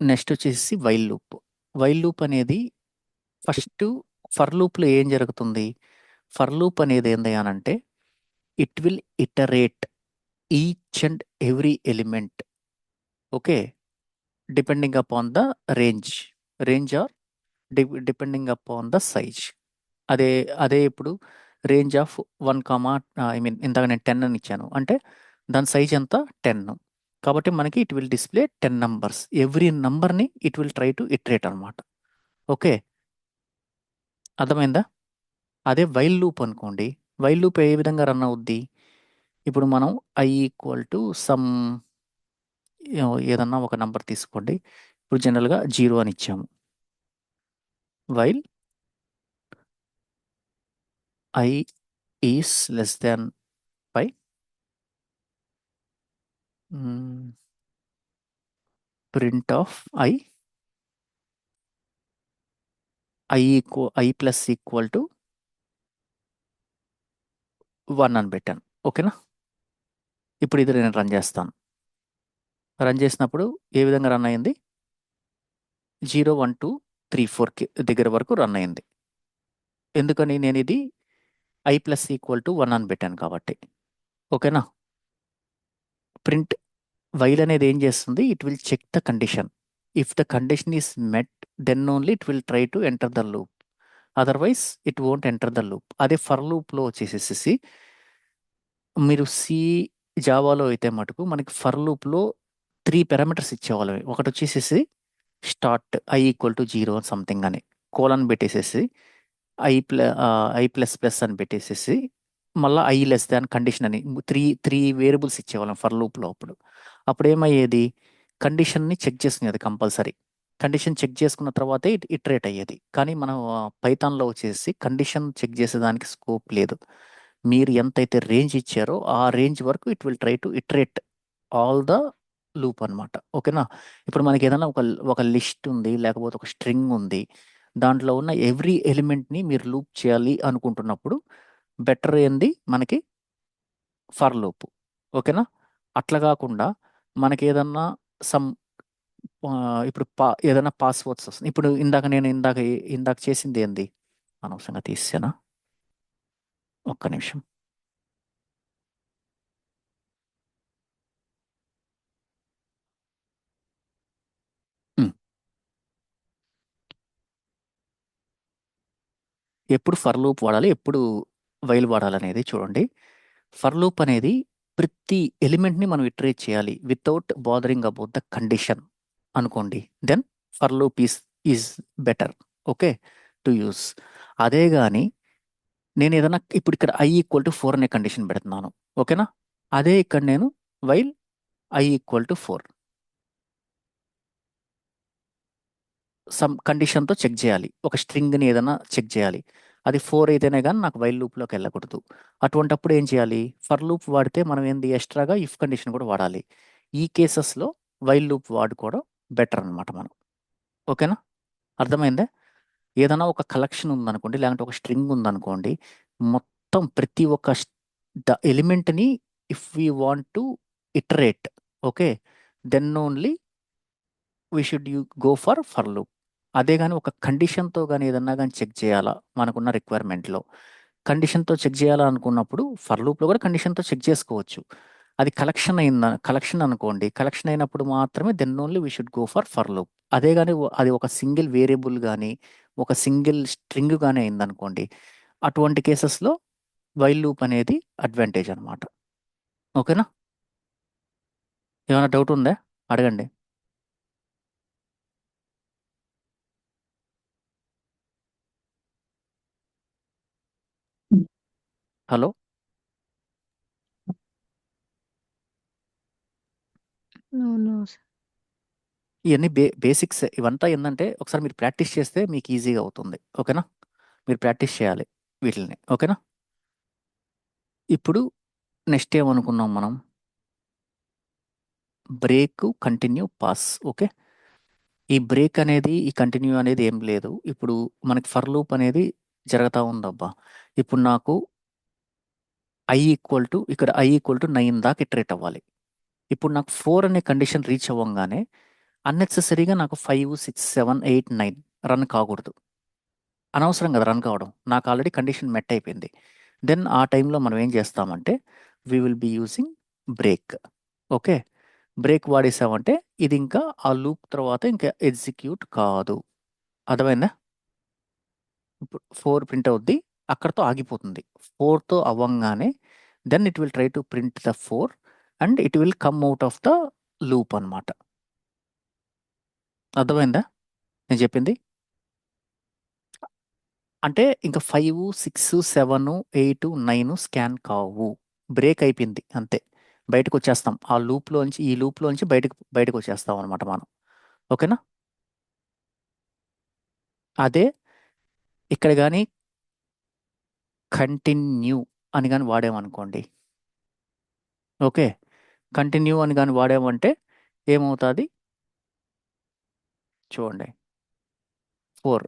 A: నెక్స్ట్ వచ్చేసి వైల్ లూప్. వైల్ లూప్ అనేది ఫస్ట్ ఫర్ లూప్లో ఏం జరుగుతుంది? ఫర్ లూప్ అనేది ఏంది అనంటే it will iterate each and every element. Okay. Depending upon the range or depending upon the size. అదే అదే ఇప్పుడు రేంజ్ ఆఫ్ 1, ఐ మీన్ ఇందాక నేను 10 అని ఇచ్చాను అంటే దాని సైజ్ ఎంత? 10. కాబట్టి మనకి it will display 10 numbers. Every నంబర్ని it will try to iterate అనమాట. ఓకే. అర్థమైందా? అదే వైల్ లూప్ అనుకోండి. వైల్ లూప్ ఏ విధంగా రన్ అవుద్ది? ఇప్పుడు మనం ఐ ఈక్వల్ టు సమ్ ఏదన్నా ఒక నంబర్ తీసుకోండి. ఇప్పుడు జనరల్గా 0 అని ఇచ్చాము. While I is less than 5, print of I plus equal to 1 అని పెట్టాను. ఓకేనా? ఇప్పుడు ఇది నేను రన్ చేస్తాను. రన్ చేసినప్పుడు ఏ విధంగా రన్ అయింది? 0, 1, 2, 3, 4 దగ్గర వరకు రన్ అయింది. ఎందుకని? నేను ఇది ఐ ప్లస్ ఈక్వల్ టు 1 అని పెట్టాను కాబట్టి. ఓకేనా? ప్రింట్ వైల్ అనేది ఏం చేస్తుంది, it will check the condition. If the condition is met, then only it will try to enter the loop, otherwise it won't enter the loop. అదే ఫర్ లూప్లో వచ్చేసేసి మీరు జావాలో అయితే మటుకు మనకి ఫర్ లూప్లో 3 పారామీటర్స్ ఇచ్చేవాళ్ళం. ఒకటి వచ్చేసేసి స్టార్ట్ i=0 సంథింగ్ అని కోలన్ పెట్టేసేసి i++ అని పెట్టేసేసి మళ్ళీ i< కండిషన్ అని త్రీ వేరియబుల్స్ ఇచ్చేవాళ్ళం ఫర్ లూప్లో. అప్పుడు ఏమయ్యేది, కండిషన్ని చెక్ చేసుకునేది కంపల్సరీ. కండిషన్ చెక్ చేసుకున్న తర్వాతే ఇటరేట్ అయ్యేది. కానీ మనం పైథాన్లో వచ్చేసి కండిషన్ చెక్ చేసేదానికి స్కోప్ లేదు. మీరు ఎంతైతే రేంజ్ ఇచ్చారో ఆ రేంజ్ వరకు it will try to iterate all the loop అన్నమాట. ఓకేనా? ఇప్పుడు మనకి ఏదైనా ఒక లిస్ట్ ఉంది, లేకపోతే ఒక స్ట్రింగ్ ఉంది, దాంట్లో ఉన్న ఎవ్రీ ఎలిమెంట్ని మీరు లూప్ చేయాలి అనుకుంటున్నప్పుడు బెటర్ ఏంది మనకి ఫర్ లూప్. ఓకేనా? అట్లా కాకుండా మనకి ఏదన్నా సమ్ ఇప్పుడు ఏదైనా పాస్వర్డ్స్ వస్తుంది. ఇప్పుడు ఇందాక చేసింది ఏంది, అనవసరంగా తీసానా, ఒక్క నిమిషం. ఉమ్, ఎప్పుడు ఫర్ లూప్ వాడాలి, ఎప్పుడు వైల్ వాడాలి అనేది చూడండి. ఫర్ లూప్ అనేది ప్రతి ఎలిమెంట్ని మనం ఇటరేట్ చేయాలి without bothering about the condition అనుకోండి, then for loop is better. Okay, to use. అదే కానీ నేను ఏదైనా ఇప్పుడు ఇక్కడ i=4 అనే కండిషన్ పెడుతున్నాను. ఓకేనా? అదే ఇక్కడ నేను వైల్ i=4 సమ్ కండిషన్తో చెక్ చేయాలి, ఒక స్ట్రింగ్ని ఏదైనా చెక్ చేయాలి. అది 4 అయితేనే కానీ నాకు వైల్ లూప్లోకి వెళ్ళకూడదు. అటువంటప్పుడు ఏం చేయాలి, ఫర్ లూప్ వాడితే మనం ఏంది ఎక్స్ట్రాగా ఇఫ్ కండిషన్ కూడా వాడాలి. ఈ కేసెస్లో వైల్ లూప్ వాడుకోవడం బెటర్ అనమాట మనం. ఓకేనా? అర్థమైందే? ఏదైనా ఒక కలెక్షన్ ఉందనుకోండి, లేదంటే ఒక స్ట్రింగ్ ఉందనుకోండి, మొత్తం ప్రతి ఒక్క ద ఎలిమెంట్ని if we want to iterate, okay, then only we should go for loop. అదే కానీ ఒక కండిషన్తో కానీ ఏదన్నా కానీ చెక్ చేయాలా మనకున్న రిక్వైర్మెంట్లో, కండిషన్తో చెక్ చేయాలా అనుకున్నప్పుడు ఫర్ లూప్లో కూడా కండిషన్తో చెక్ చేసుకోవచ్చు. అది కలెక్షన్ అనుకోండి, కలెక్షన్ అయినప్పుడు మాత్రమే then only we should go for loop. అదే కానీ అది ఒక సింగిల్ వేరియబుల్ కానీ ఒక సింగిల్ స్ట్రింగ్ కానీ అయిందనుకోండి, అటువంటి కేసెస్లో వైల్ లూప్ అనేది అడ్వాంటేజ్ అనమాట. ఓకేనా? ఏమైనా డౌట్ ఉందా, అడగండి. హలో?
C: అవును.
A: ఇవన్నీ బేసిక్స్. ఇవంతా ఏంటంటే ఒకసారి మీరు ప్రాక్టీస్ చేస్తే మీకు ఈజీగా అవుతుంది. ఓకేనా? మీరు ప్రాక్టీస్ చేయాలి వీటిని. ఓకేనా? ఇప్పుడు నెక్స్ట్ ఏమనుకున్నాం మనం, బ్రేక్, కంటిన్యూ, పాస్. ఓకే, ఈ బ్రేక్ అనేది ఈ కంటిన్యూ అనేది ఏం లేదు. ఇప్పుడు మనకి ఫర్ లూప్ అనేది జరుగుతూ ఉందబ్బా. ఇప్పుడు నాకు ఇక్కడ i=9 దాకా ఇటరేట్ అవ్వాలి. ఇప్పుడు నాకు 4 అనే కండిషన్ రీచ్ అవ్వగానే అన్నెసెసరీగా నాకు 5, 6, 7, 8, 9 రన్ కాకూడదు. అనవసరం కదా రన్ కావడం, నాకు ఆల్రెడీ కండిషన్ మెట్ అయిపోయింది. దెన్ ఆ టైంలో మనం ఏం చేస్తామంటే we will be using break. Okay, break వాడేసామంటే ఇది ఇంకా ఆ లూప్ తర్వాత ఇంకా ఎగ్జిక్యూట్ కాదు. అర్థమైందా? ఇప్పుడు 4 ప్రింట్ అవుద్ది, అక్కడతో ఆగిపోతుంది. 4తో అవ్వంగానే then it will try to print the 4 and it will come out of the loop అనమాట. అర్థమైందా నేను చెప్పింది? అంటే ఇంకా 5, 6, 7, 8, 9 స్కాన్ కావు, బ్రేక్ అయిపోయింది అంతే. బయటకు వచ్చేస్తాం ఆ లూప్లోంచి, ఈ లూప్లోంచి బయటకు వచ్చేస్తాం అనమాట మనం. ఓకేనా? అదే ఇక్కడ కానీ కంటిన్యూ అని కానీ వాడామనుకోండి, ఓకే, కంటిన్యూ అని కానీ వాడామంటే ఏమవుతుంది చూడండి. 4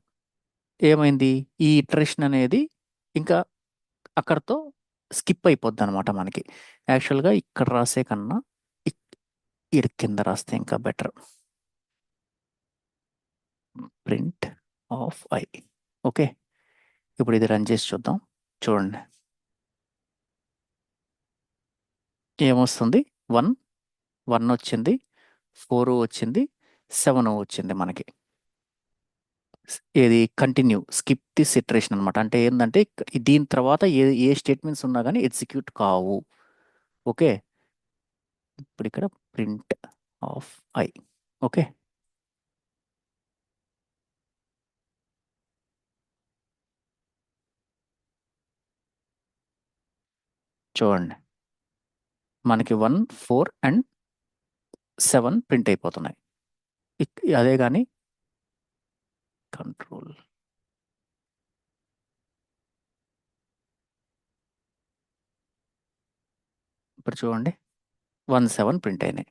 A: ఏమైంది, ఈ ఇటరేషన్ అనేది ఇంకా అక్కడతో స్కిప్ అయిపోద్ది అనమాట మనకి. యాక్చువల్గా ఇక్కడ రాసే కన్నా ఇది కింద రాస్తే ఇంకా better. Print of I. Okay, ఇప్పుడు ఇది రన్ చేసి చూద్దాం. చూడండి. ఏమొస్తుంది 1 1 వచ్చింది 4 వచ్చింది 7 వచ్చింది మనకి. ఏది కంటిన్యూ స్కిప్ దిస్ ఇటరేషన్ అనమాట. అంటే ఏంటంటే దీని తర్వాత ఏ స్టేట్మెంట్స్ ఉన్నా కానీ ఎగ్జిక్యూట్ కావు. ఓకే, ఇప్పుడు ఇక్కడ ప్రింట్ ఆఫ్ ఐ. ఓకే, చూడండి మనకి 1 4 అండ్ 7 ప్రింట్ అయిపోతున్నాయి. అదే కానీ కంట్రోల్ ఇప్పుడు చూడండి 1 7 ప్రింట్ అయినాయి.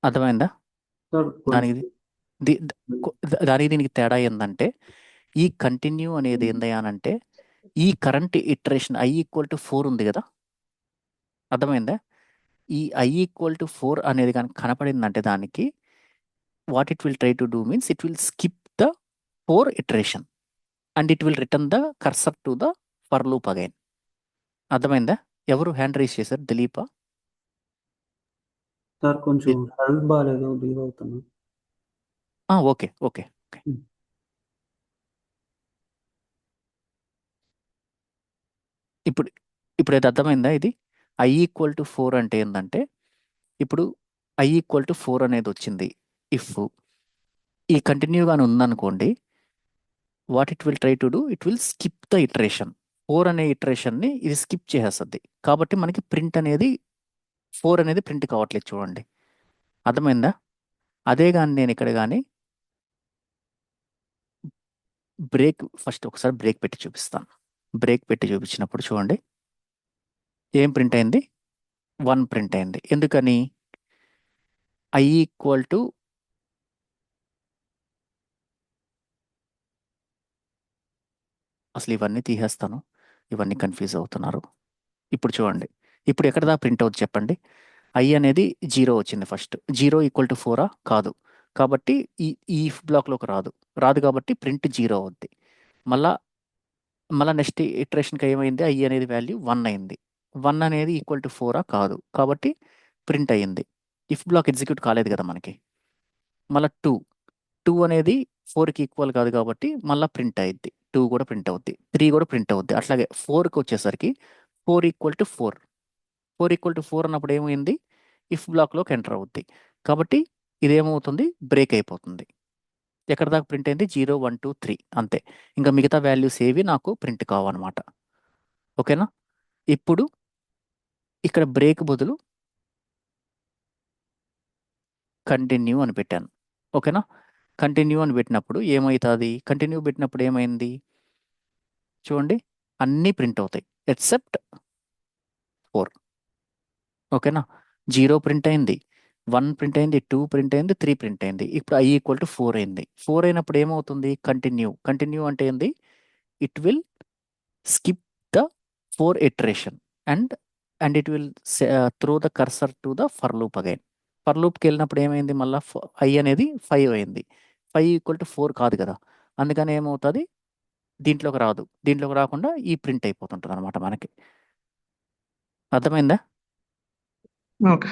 A: అర్థమైందా?
B: సార్
A: దానికి
B: కొంచెం
A: ది- దానికి దీనికి తేడా ఏంటంటే ఈ కంటిన్యూ అనేది ఏందయ్యానంటే ఈ current iteration I equal to 4 ఉంది కదా, అర్థమైందా? ఈ ఐ ఈక్వల్ టు 4 అనేది కనుక కనపడిందంటే దానికి what it will try to do means it will skip the 4 iteration and it will return the cursor to the for loop again. అర్థమైందా? ఎవరు హ్యాండ్ రైజ్ చేశారు? దిలీపా?
B: సార్ కొంచెం హెల్త్ బాగాలేదు, లీవ్ అవుతున్నా.
A: Okay okay okay.
B: ఉమ్.
A: ఇప్పుడు ఇప్పుడు ఇది అర్థమైందా? ఇది ఐ ఈక్వల్ టు 4 అంటే ఏంటంటే ఇప్పుడు ఐ ఈక్వల్ టు 4 అనేది వచ్చింది. ఇఫ్ ఈ కంటిన్యూగానే ఉందనుకోండి, what it will try to do, it will skip the iteration. 4 అనే ఇటరేషన్ని ఇది స్కిప్ చేసేస్తుంది. కాబట్టి మనకి ప్రింట్ అనేది 4 అనేది ప్రింట్ కావట్లేదు. చూడండి, అర్థమైందా? అదే కానీ నేను ఇక్కడ కానీ బ్రేక్ ఫస్ట్ ఒకసారి బ్రేక్ పెట్టి చూపిస్తాను. బ్రేక్ పెట్టి చూపించినప్పుడు చూడండి ఏం ప్రింట్ అయింది? 1 ప్రింట్ అయింది. ఎందుకని? ఐ ఈక్వల్ టు అసలు ఇవన్నీ తీసేస్తాను, ఇవన్నీ కన్ఫ్యూజ్ అవుతున్నారు. ఇప్పుడు చూడండి, ఇప్పుడు ఎక్కడ దా ప్రింట్ అవుతుంది చెప్పండి. ఐ అనేది 0 వచ్చింది ఫస్ట్. 0 ఈక్వల్ టు 4 కాదు, కాబట్టి ఈ బ్లాక్లోకి రాదు. రాదు కాబట్టి ప్రింట్ 0 అవుద్ది. మళ్ళా మళ్ళీ నెక్స్ట్ ఇటరేషన్కి ఏమైంది? ఐ అనేది వాల్యూ 1 అయింది. 1 అనేది ఈక్వల్ టు 4 కాదు, కాబట్టి ప్రింట్ అయ్యింది. ఇఫ్ బ్లాక్ ఎగ్జిక్యూట్ కాలేదు కదా మనకి. మళ్ళీ 2 అనేది 4కి ఈక్వల్ కాదు కాబట్టి మళ్ళీ ప్రింట్ అయ్యిద్ది. 2 కూడా ప్రింట్ అవుద్ది, 3 కూడా ప్రింట్ అవుద్ది. అట్లాగే 4కి వచ్చేసరికి 4 ఈక్వల్ టు 4. 4 ఈక్వల్ టు 4 అన్నప్పుడు ఏమైంది? ఇఫ్ బ్లాక్లోకి ఎంటర్ అవుద్ది. కాబట్టి ఇదేమవుతుంది? బ్రేక్ అయిపోతుంది. ఎక్కడ దాకా ప్రింట్ అయింది? 0 1 2 3 అంతే. ఇంకా మిగతా వాల్యూస్ ఏవి నాకు ప్రింట్ కావన్నమాట. ఓకేనా? ఇప్పుడు ఇక్కడ బ్రేక్ బదులు కంటిన్యూ అని పెట్టాను. ఓకేనా? కంటిన్యూ అని పెట్టినప్పుడు ఏమవుతుంది? కంటిన్యూ పెట్టినప్పుడు ఏమైంది? చూడండి అన్నీ ప్రింట్ అవుతాయి ఎక్సెప్ట్ 4. ఓకేనా? 0 ప్రింట్ అయింది, 1 ప్రింట్ అయింది, 2 ప్రింట్ అయింది, 3 ప్రింట్ అయింది. ఇప్పుడు ఐ ఈక్వల్ టు 4 అయింది. 4 అయినప్పుడు ఏమవుతుంది? కంటిన్యూ. కంటిన్యూ అంటే ఏంది? It will skip the 4 iteration and it will throw the cursor to the for loop again. For లూప్కి వెళ్ళినప్పుడు ఏమైంది? మళ్ళీ ఐ అనేది 5 అయింది. 5 ఈక్వల్ టు 4 కాదు కదా, అందుకని ఏమవుతుంది? దీంట్లోకి రాదు. దీంట్లోకి రాకుండా ఈ ప్రింట్ అయిపోతుంటుంది అనమాట మనకి. అర్థమైందా?
B: ఓకే.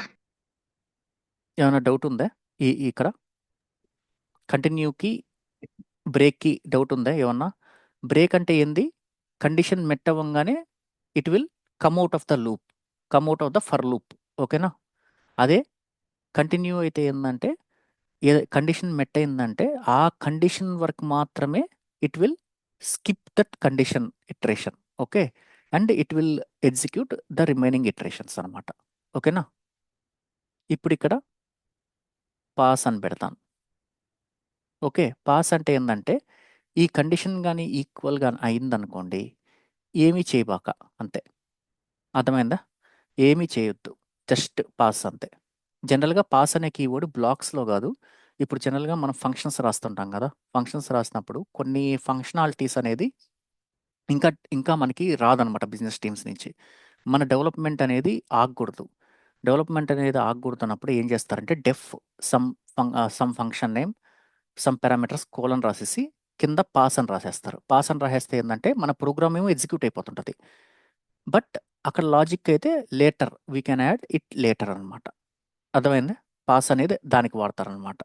A: ఏమైనా డౌట్ ఉందా ఇక్కడ కంటిన్యూకి బ్రేక్కి డౌట్ ఉందా ఏమన్నా? బ్రేక్ అంటే ఏంది? కండిషన్ మెట్ అవ్వగానే it will come out of the loop, come out of the for loop. ఓకేనా? అదే కంటిన్యూ అయితే ఏంటంటే ఏ కండిషన్ మెట్ అయిందంటే ఆ కండిషన్ వరకు మాత్రమే it will skip that condition iteration. Okay, and it will execute the remaining iterations అనమాట. ఓకేనా? ఇప్పుడు ఇక్కడ పాస్ అని పెడతాను. ఓకే, పాస్ అంటే ఏంటంటే ఈ కండిషన్ కానీ ఈక్వల్గా అయిందనుకోండి, ఏమీ చేయబాక, అంతే. అర్థమైందా? ఏమీ చేయొద్దు, జస్ట్ పాస్ అంతే. జనరల్గా పాస్ అనే కీవర్డ్ బ్లాక్స్లో కాదు. ఇప్పుడు జనరల్గా మనం ఫంక్షన్స్ రాస్తుంటాం కదా, ఫంక్షన్స్ రాసినప్పుడు కొన్ని ఫంక్షనాలిటీస్ అనేది ఇంకా ఇంకా మనకి రాదనమాట బిజినెస్ టీమ్స్ నుంచి. మన డెవలప్మెంట్ అనేది ఆగకూడదు. డెవలప్మెంట్ అనేది ఆగకూడదు అన్నప్పుడు ఏం చేస్తారంటే def some some function name some parameters colon రాసేసి కింద పాస్ అని రాసేస్తారు. పాస్ అని రాసేస్తే ఏంటంటే మన ప్రోగ్రామ్ ఏమో ఎగ్జిక్యూట్ అయిపోతుంటుంది. బట్ అక్కడ లాజిక్ అయితే later we can add it later అనమాట. అర్థమైంది? పాస్ అనేది దానికి వాడతారనమాట.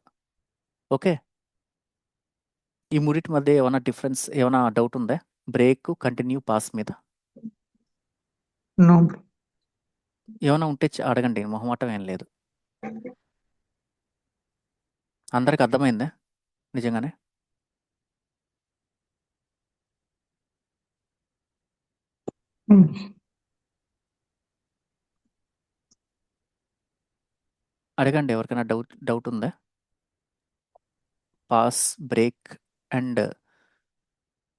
A: ఓకే. ఈ మూడిటి మధ్య ఏమైనా డిఫరెన్స్, ఏమైనా డౌట్ ఉందా? బ్రేక్, కంటిన్యూ, పాస్ మీద
B: నో బ్రో.
A: ఏమైనా ఉంటే అడగండి, మొహమాటం ఏం లేదు. అందరికి అర్థమైందా నిజంగానే? అడగండి, ఎవరికైనా డౌట్ ఉందా? Pass, break and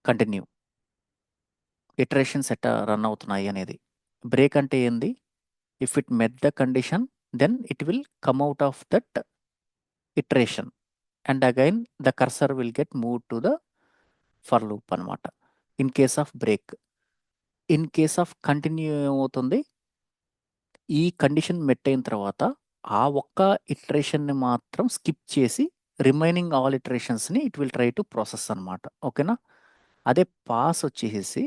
A: continue iterations ఎట్టా రన్ అవుతున్నాయి అనేది. బ్రేక్ అంటే ఏంది? If it met the condition then it will come out of that iteration and again the cursor will get move to the for loop అనమాట. In case of break. In case of continue ఏమవుతుంది? ఈ కండిషన్ మెట్ అయిన తర్వాత ఆ ఒక్క ఇటరేషన్ని మాత్రం స్కిప్ చేసి రిమైనింగ్ ఆల్ ఇటరేషన్స్ని it will try to process అనమాట. ఓకేనా? అదే పాస్ వచ్చేసి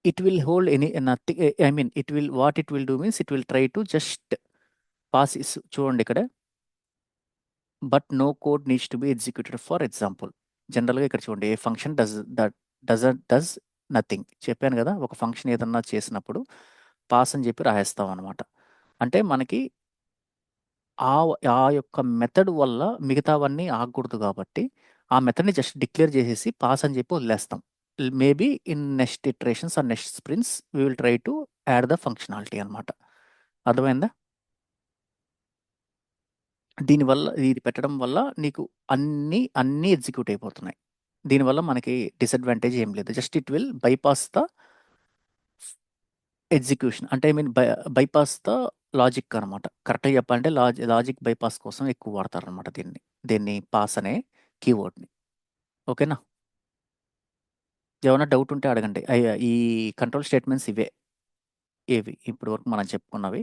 A: it will hold any nothing, I mean it will, what it will do means it will try to just pass is చూడండి ఇక్కడ, but no code needs to be executed. For example జనరల్గా ఇక్కడ చూడండి, ఏ ఫంక్షన్ డస్ నథింగ్ చెప్పాను కదా. ఒక ఫంక్షన్ ఏదన్నా చేసినప్పుడు పాస్ అని చెప్పి రాసేస్తాం అనమాట. అంటే మనకి ఆ ఆ యొక్క మెథడ్ వల్ల మిగతావన్నీ ఆగకూడదు కాబట్టి ఆ మెథడ్ని జస్ట్ డిక్లేర్ చేసేసి పాస్ అని చెప్పి వదిలేస్తాం. Maybe in next iterations or next sprints we will try to add the functionality అనమాట. అర్థమైందా? దీనివల్ల, ఇది పెట్టడం వల్ల నీకు అన్నీ ఎగ్జిక్యూట్ అయిపోతున్నాయి. దీనివల్ల మనకి డిసడ్వాంటేజ్ ఏం లేదు. Just it will bypass the execution, అంటే I mean bypass the logic అనమాట. కరెక్ట్గా చెప్పాలంటే లాజిక్ బైపాస్ కోసం ఎక్కువ వాడతారనమాట దీన్ని పాస్ అనే కీవర్డ్ని. ఓకేనా? ఏమైనా డౌట్ ఉంటే అడగండి. ఈ కంట్రోల్ స్టేట్మెంట్స్ ఇవే, ఏవి ఇప్పుడు వరకు మనం చెప్పుకున్నవి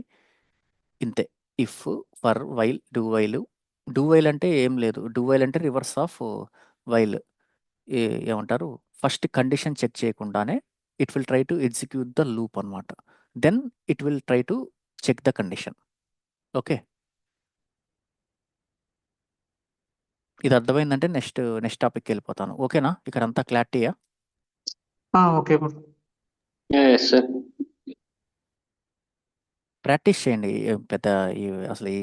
A: ఇంతే. If, for, while, do while అంటే ఏం లేదు. డూ వైల్ అంటే రివర్స్ ఆఫ్ వైల్. ఏమంటారు, ఫస్ట్ కండిషన్ చెక్ చేయకుండానే it will try to execute the loop అనమాట. Then it will try to check the condition. Okay, ఇది అర్థమైందంటే నెక్స్ట్ టాపిక్కి వెళ్ళిపోతాను. ఓకేనా? ఇక్కడ అంతా క్లారిటీయా?
B: Okay bro.
D: Yes sir.
A: Practice చేయండి. పెద్ద అసలు ఈ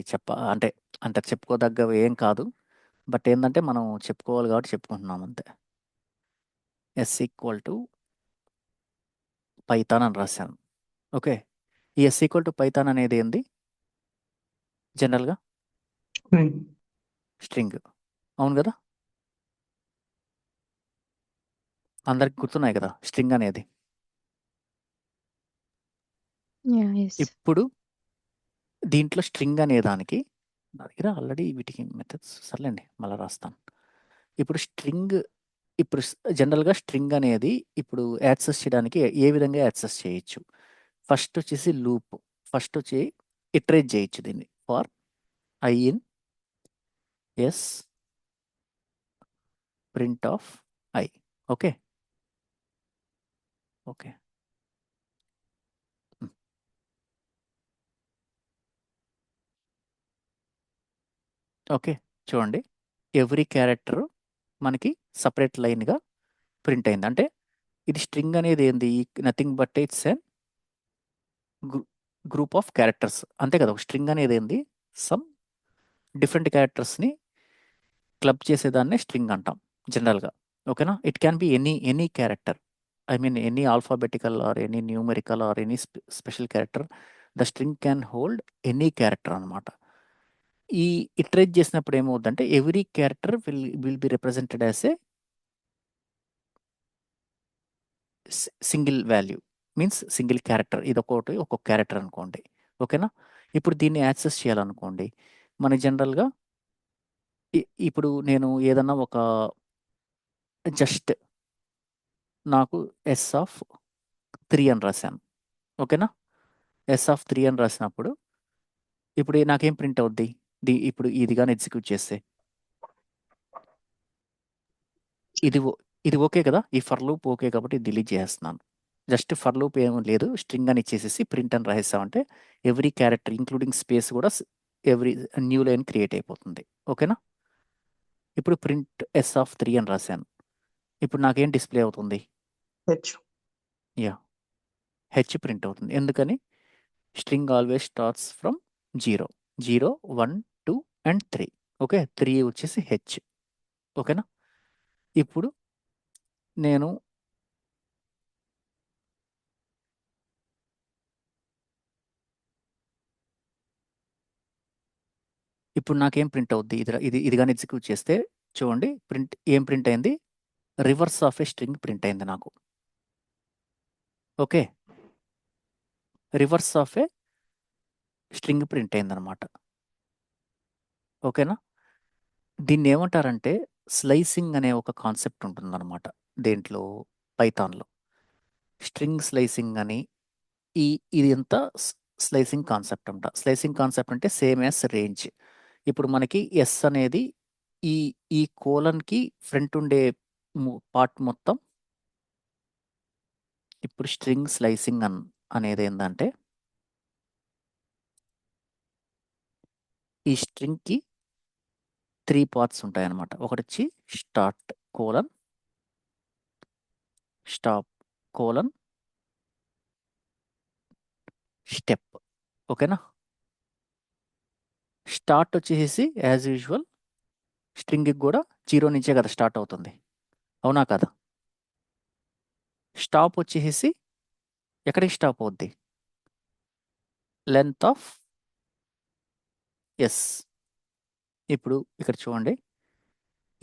A: అంటే అంత చెప్పుకోదగ్గవి ఏం కాదు. బట్ ఏంటంటే మనం చెప్పుకోవాలి కాబట్టి చెప్పుకుంటున్నాం అంతే. ఎస్ ఈక్వల్ టు పైథాన్ అని రాశాను. ఓకే, ఈ ఎస్ ఈక్వల్ టు పైథాన్ అనేది ఏంది? జనరల్గా స్ట్రింగ్, అవును కదా? అందరికి గుర్తున్నాయి కదా స్ట్రింగ్ అనేది.
C: ఎస్.
A: ఇప్పుడు దీంట్లో స్ట్రింగ్ అనే దానికి నా దగ్గర ఆల్రెడీ వీటికి మెథడ్స్, సర్లేండి మళ్ళీ రాస్తాను. ఇప్పుడు జనరల్గా స్ట్రింగ్ అనేది ఇప్పుడు యాక్సెస్ చేయడానికి ఏ విధంగా యాక్సెస్ చేయొచ్చు? ఫస్ట్ వచ్చేసి లూప్, ఫస్ట్ వచ్చి ఇటరేట్ చేయొచ్చు దీన్ని. For I in S print of I. Okay okay okay చూడండి, ఎవ్రీ క్యారెక్టర్ మనకి సపరేట్ లైన్గా ప్రింట్ అయింది. అంటే ఇది స్ట్రింగ్ అనేది ఏంది? Nothing but it's an group of characters, అంతే కదా. ఒక స్ట్రింగ్ అనేది ఏంది? సమ్ డిఫరెంట్ క్యారెక్టర్స్ని క్లబ్ చేసేదాన్నే స్ట్రింగ్ అంటాం జనరల్గా. ఓకేనా? It can be any character, I mean any alphabetical or any numerical or any special character. The string can hold any character అనమాట. ఈ ఇటరేట్ చేసినప్పుడు ఏమవుతుందంటే every character will be represented as a single value, means single character. ఇది ఒక్కొక్క క్యారెక్టర్ అనుకోండి. ఓకేనా? ఇప్పుడు దీన్ని యాక్సెస్ చేయాలనుకోండి, మన జనరల్గా ఇప్పుడు నేను ఏదన్నా ఒక జస్ట్ నాకు ఎస్ ఆఫ్ 3 అని రాశాను. ఓకేనా? ఎస్ ఆఫ్ 3 అని రాసినప్పుడు ఇప్పుడు నాకేం ప్రింట్ అవుద్ది? ఇప్పుడు ఇది కానీ ఎగ్జిక్యూట్ చేస్తే ఇది ఓకే కదా? ఈ ఫర్ లూప్ ఓకే కాబట్టి డిలీట్ చేస్తున్నాను. జస్ట్ ఫర్ లూప్ ఏమీ లేదు, స్ట్రింగ్ అని ఇచ్చేసేసి ప్రింట్ అని రాసేసామంటే ఎవ్రీ క్యారెక్టర్ ఇంక్లూడింగ్ స్పేస్ కూడా ఎవ్రీ న్యూ లైన్ క్రియేట్ అయిపోతుంది. ఓకేనా? ఇప్పుడు ప్రింట్ S(3) అని రాశాను. ఇప్పుడు నాకేం డిస్ప్లే అవుతుంది?
B: హెచ్.
A: యా, హెచ్ ప్రింట్ అవుతుంది. ఎందుకని? String always starts from 0, 0, 1, 2 and 3. Okay, 3 వచ్చేసి హెచ్. ఓకేనా? ఇప్పుడు నేను ఇప్పుడు నాకేం ప్రింట్ అవుద్ది? ఇది కానీ ఎగ్జిక్యూట్ చేస్తే చూడండి, ఏం ప్రింట్ అయింది? Reverse of a string print అయింది నాకు. Okay, reverse of a string print అయింది అనమాట. ఓకేనా? దీన్ని ఏమంటారంటే స్లైసింగ్ అనే ఒక కాన్సెప్ట్ ఉంటుందన్నమాట దేంట్లో, పైథాన్లో. స్ట్రింగ్ స్లైసింగ్ అని ఇది ఎంత స్లైసింగ్ కాన్సెప్ట్ అంట. స్లైసింగ్ కాన్సెప్ట్ అంటే సేమ్ యాజ్ రేంజ్. ఇప్పుడు మనకి ఎస్ అనేది ఈ ఈ కోలన్కి ఫ్రంట్ ఉండే పార్ట్ మొత్తం. ఇప్పుడు స్ట్రింగ్ స్లైసింగ్ అనేది ఏంటంటే ఈ స్ట్రింగ్కి 3 పార్ట్స్ ఉంటాయన్నమాట. ఒకటి వచ్చి start colon, stop colon, step. ఓకేనా? స్టార్ట్ వచ్చేసి యాజ్ యూజువల్ స్ట్రింగ్కి కూడా 0 నుంచే కదా స్టార్ట్ అవుతుంది, అవునా కదా? స్టాప్ వచ్చేసి ఎక్కడికి స్టాప్ అవుద్ది? Length of S. ఇప్పుడు ఇక్కడ చూడండి,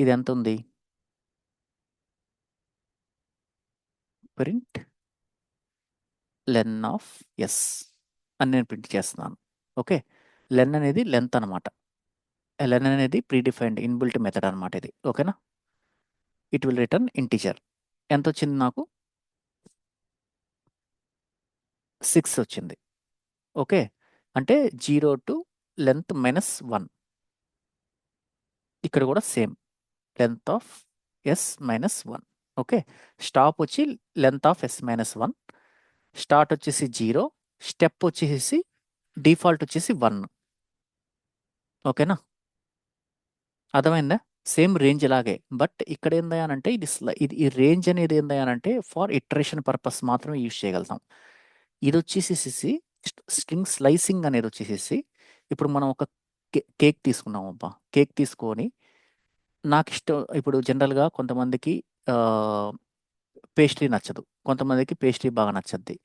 A: ఇది ఎంత ఉంది? ప్రింట్ లెన్ ఆఫ్ ఎస్ అని నేను ప్రింట్ చేస్తున్నాను. ఓకే, లెన్ అనేది లెంత్ అనమాట. లెన్ అనేది ప్రీడిఫైన్డ్ ఇన్బిల్ట్ మెథడ్ అనమాట ఇది. ఓకేనా? It will return integer. ఎంత వచ్చింది నాకు? 6 వచ్చింది. ఓకే, అంటే 0 to లెంత్ -1. ఇక్కడ కూడా same length of S -1. Okay, stop వచ్చి లెంత్ ఆఫ్ ఎస్ -1, స్టార్ట్ వచ్చేసి 0, స్టెప్ వచ్చేసి డిఫాల్ట్ వచ్చేసి 1. ఓకేనా? అర్థమైందా? సేమ్ రేంజ్ లాగే. బట్ ఇక్కడ ఏందా అంటే ఇది ఈ రేంజ్ అనేది ఏందా అంటే ఫర్ ఇటరేషన్ పర్పస్ మాత్రమే యూజ్ చేయగలుగుతాం. ఇది వచ్చేసేసి స్ట్రింగ్ స్లైసింగ్ అనేది వచ్చేసేసి ఇప్పుడు మనం ఒక కేక్ తీసుకున్నాం అబ్బా. కేక్ తీసుకొని నాకు ఇష్టం, ఇప్పుడు జనరల్గా కొంతమందికి పేస్ట్రీ నచ్చదు, కొంతమందికి పేస్ట్రీ బాగా నచ్చద్ది.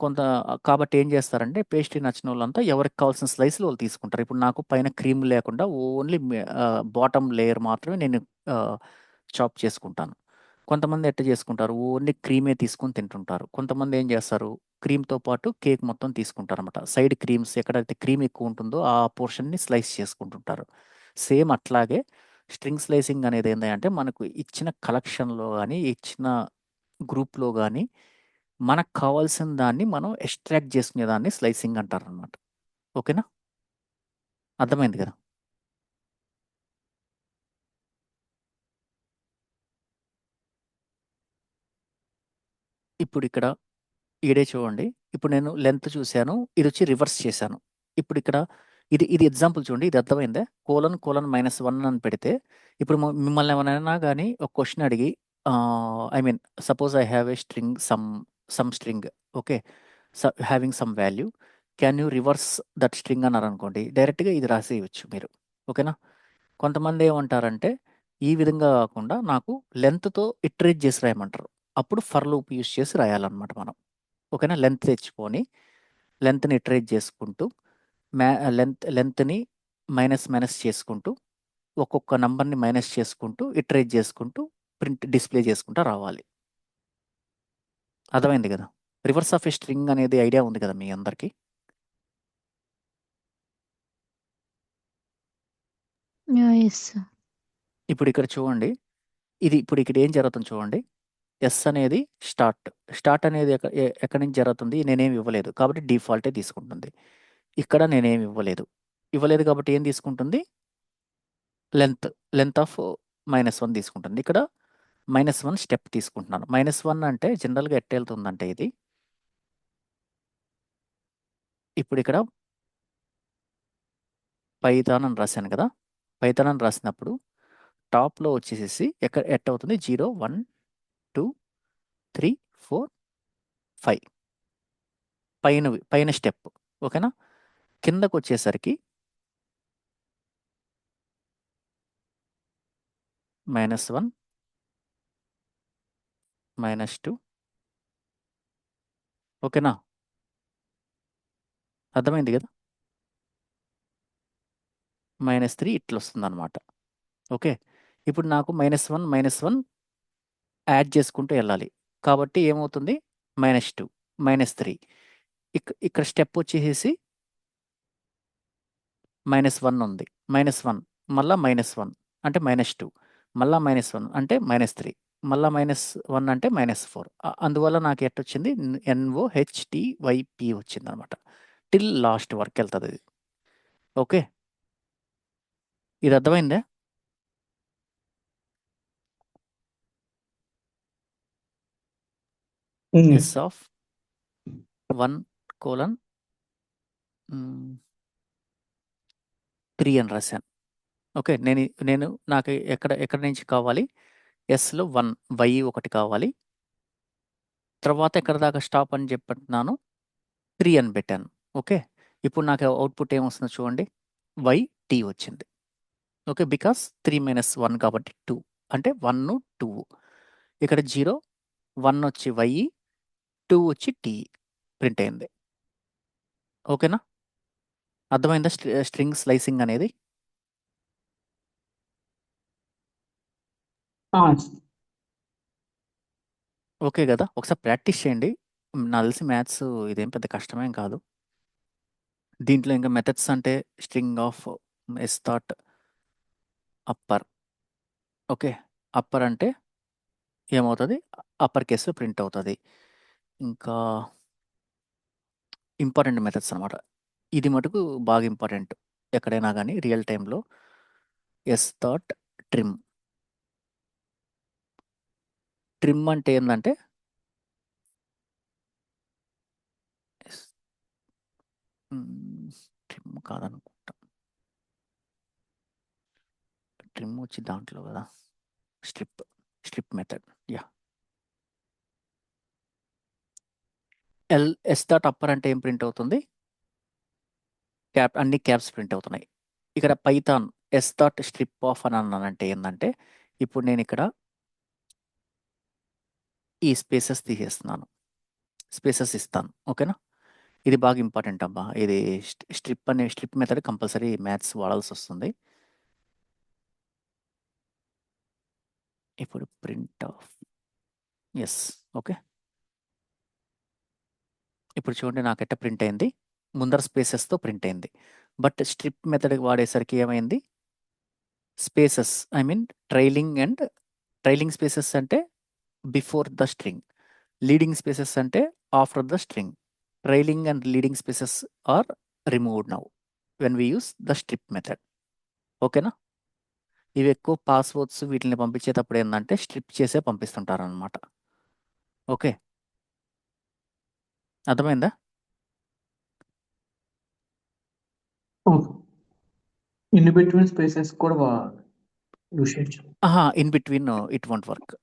A: కొంత కాబట్టి ఏం చేస్తారంటే పేస్ట్రీ నచ్చిన వాళ్ళంతా ఎవరికి కావాల్సిన స్లైస్లు వాళ్ళు తీసుకుంటారు. ఇప్పుడు నాకు పైన క్రీమ్ లేకుండా ఓన్లీ బాటమ్ లేయర్ మాత్రమే నేను చాప్ చేసుకుంటాను. కొంతమంది ఎట్ట చేసుకుంటారు, ఓన్లీ క్రీమే తీసుకొని తింటుంటారు. కొంతమంది ఏం చేస్తారు, క్రీమ్తో పాటు కేక్ మొత్తం తీసుకుంటారు అనమాట. సైడ్ క్రీమ్స్ ఎక్కడైతే క్రీమ్ ఎక్కువ ఉంటుందో ఆ పోర్షన్ని స్లైస్ చేసుకుంటుంటారు. సేమ్ అట్లాగే స్ట్రింగ్ స్లైసింగ్ అనేది ఏంటంటే మనకు ఇచ్చిన కలెక్షన్లో కానీ ఇచ్చిన గ్రూప్లో కానీ మనకు కావాల్సిన దాన్ని మనం ఎక్స్ట్రాక్ట్ చేసుకునే దాన్ని స్లైసింగ్ అంటారనమాట. ఓకేనా? అర్థమైంది కదా? ఇప్పుడు ఇక్కడ ఈడే చూడండి, ఇప్పుడు నేను లెంత్ చూశాను, ఇది వచ్చి రివర్స్ చేశాను. ఇప్పుడు ఇక్కడ ఇది ఎగ్జాంపుల్ చూడండి, ఇది అర్థమైందా? కోలన్ -1 అని పెడితే ఇప్పుడు మిమ్మల్ని ఏమైనా కానీ ఒక క్వశ్చన్ అడిగి I mean suppose I have a string some string. Okay, having some value, can you reverse that string అన్నారు అనుకోండి, డైరెక్ట్గా ఇది రాసేయచ్చు మీరు. ఓకేనా? కొంతమంది ఏమంటారంటే ఈ విధంగా కాకుండా నాకు లెంత్తో ఇటరేట్ చేసి రాయమంటారు. అప్పుడు ఫర్ లూప్ యూస్ చేసి రాయాలన్నమాట మనం. ఓకేనా? లెంత్ తెచ్చుకొని లెంత్ని ఇటరేట్ చేసుకుంటూ లెంత్ని మైనస్ చేసుకుంటూ ఒక్కొక్క నంబర్ని మైనస్ చేసుకుంటూ ఇటరేట్ చేసుకుంటూ ప్రింట్ డిస్ప్లే చేసుకుంటూ రావాలి. అర్థమైంది కదా? రివర్స్ ఆఫ్ ఏ స్ట్రింగ్ అనేది ఐడియా ఉంది కదా మీ అందరికీ?
C: Yeah, yes, sir.
A: ఇప్పుడు ఇక్కడ చూడండి, ఇప్పుడు ఇక్కడ ఏం జరుగుతుంది చూడండి. ఎస్ అనేది స్టార్ట్ అనేది ఎక్కడి నుంచి జరుగుతుంది? నేనేమి ఇవ్వలేదు కాబట్టి డిఫాల్టే తీసుకుంటుంది. ఇక్కడ నేనేమి ఇవ్వలేదు కాబట్టి ఏం తీసుకుంటుంది? లెంత్ ఆఫ్ -1 తీసుకుంటుంది. ఇక్కడ -1 స్టెప్ తీసుకుంటున్నాను. -1 అంటే జనరల్‌గా ఎట్టెళ్తుందంటే ఇది ఇప్పుడిక్కడ పైథాన్ అని రాశాను కదా! పైథాన్ అని రాసినప్పుడు టాప్‌లో వచ్చేసేసి ఎట్టవుతుంది 0, 1, 2, 3, 4, 5 పైన స్టెప్. ఓకేనా? కిందకొచ్చేసరికి -1, -2 ఓకేనా? అర్థమైంది గదా! -3 ఇట్లొస్తుందనమాట. ఓకే. ఇప్పుడు నాకు -1, -1 యాడ్ చేసుకుంటూ ఎళ్ళాలి. కాబట్టి ఏమవుతుంది? -2, -3 ఇక్కడ స్టెప్ వచ్చేసేసి -1 ఉంది. -1 మళ్ళా -1 అంటే -2 మళ్ళా -1 అంటే -3 మళ్ళా -1 అంటే -4 అందువల్ల నాకు ఎట్టొచ్చింది NOHTYP వచ్చిందనమాట. టిల్ లాస్ట్ వరకెళ్తదిది. ఓకే. ఇది అర్థమైందా? S ఆఫ్ 1:3 అని రాశాను. ఓకే. నేను నాకు ఎక్కడి నుంచి కావాలి? Sలో 1 Y ఒకటి కావాలి. తర్వాత ఎక్కడి దాకా స్టాప్ అని చెప్పంటున్నాను? 3 అని పెట్టాను. ఓకే. ఇప్పుడు నాకు అవుట్‌పుట్ ఏమొస్తుందో చూడండి. YT వచ్చింది. ఓకే. బికాస్ 3 - 1 కాబట్టి 2 అంటే 1, 2 ఇక్కడ 0, 1 వచ్చి Y, 2 వచ్చి T ప్రింట్ అయింది. ఓకేనా? అర్థమైందా స్ట్రింగ్ స్లైసింగ్ అనేది? ఓకే గదా! ఒకసారి ప్రాక్టీస్ చేయండి. నాకు తెలిసి మ్యాథ్స్ ఇదేం పెద్ద కష్టమేం కాదు. దీంట్లో ఇంకా మెథడ్స్ అంటే string of S dot upper. Okay. Upper అంటే ఏమవుతది? అప్పర్ కేస్‌లో ప్రింట్ అవుతది. ఇంకా ఇంపార్టెంట్ మెథడ్స్ అనమాట. ఇది మటుకు బాగా ఇంపార్టెంట్. ఎక్కడైనా గానీ రియల్ టైమ్‌లో ఎస్ థాట్ ట్రిమ్. ట్రిమ్ అంటే ఏందంటే ఎస్ ట్రిమ్ కాదనుకుంటా. ట్రిమ్ వచ్చి దాంట్లో గదా! Strip method. Yeah! S dot upper అంటే ఏం ప్రింట్ అవుతుంది? అన్ని క్యాప్స్ ప్రింట్ అవుతున్నాయి. ఇక్కడ Python S dot strip of అని అన్నానంటే ఏందంటే, ఇప్పుడు నేనిక్కడ ఈ స్పేసెస్ తీసేస్తున్నాను. స్పేసెస్ ఇస్తాను. ఓకేనా? ఇది బాగా ఇంపార్టెంట్ అబ్బా! ఇది స్ట్రిప్ మెథడ్ కంపల్సరీ మ్యాథ్స్ వాడాల్సొస్తుంది. ఇప్పుడు ప్రింట్ ఆఫ్ యెస్. ఓకే. ఇప్పుడు చూడండి నాకెట్ట ప్రింట్ అయింది. ముందర స్పేసెస్‌తో ప్రింట్ అయింది. బట్ స్ట్రిప్ మెథడ్ వాడేసరికి ఏమైంది? Spaces I mean trailing spaces అంటే before the string. Leading spaces అంటే after the string. Trailing and leading spaces are removed now when we use the strip method. ఓకేనా? ఇవి ఎక్కువ పాస్‌వర్డ్స్ వీటిల్ని పంపించేటప్పుడు ఏందంటే స్ట్రిప్ చేసే పంపిస్తుంటారనమాట. ఓకే. అర్థమైందా?
B: ఓకే. ఇన్ బిట్వీన్ స్పేసెస్ కూడా యూజ్ చేయొచ్చు.
A: In between it won't work.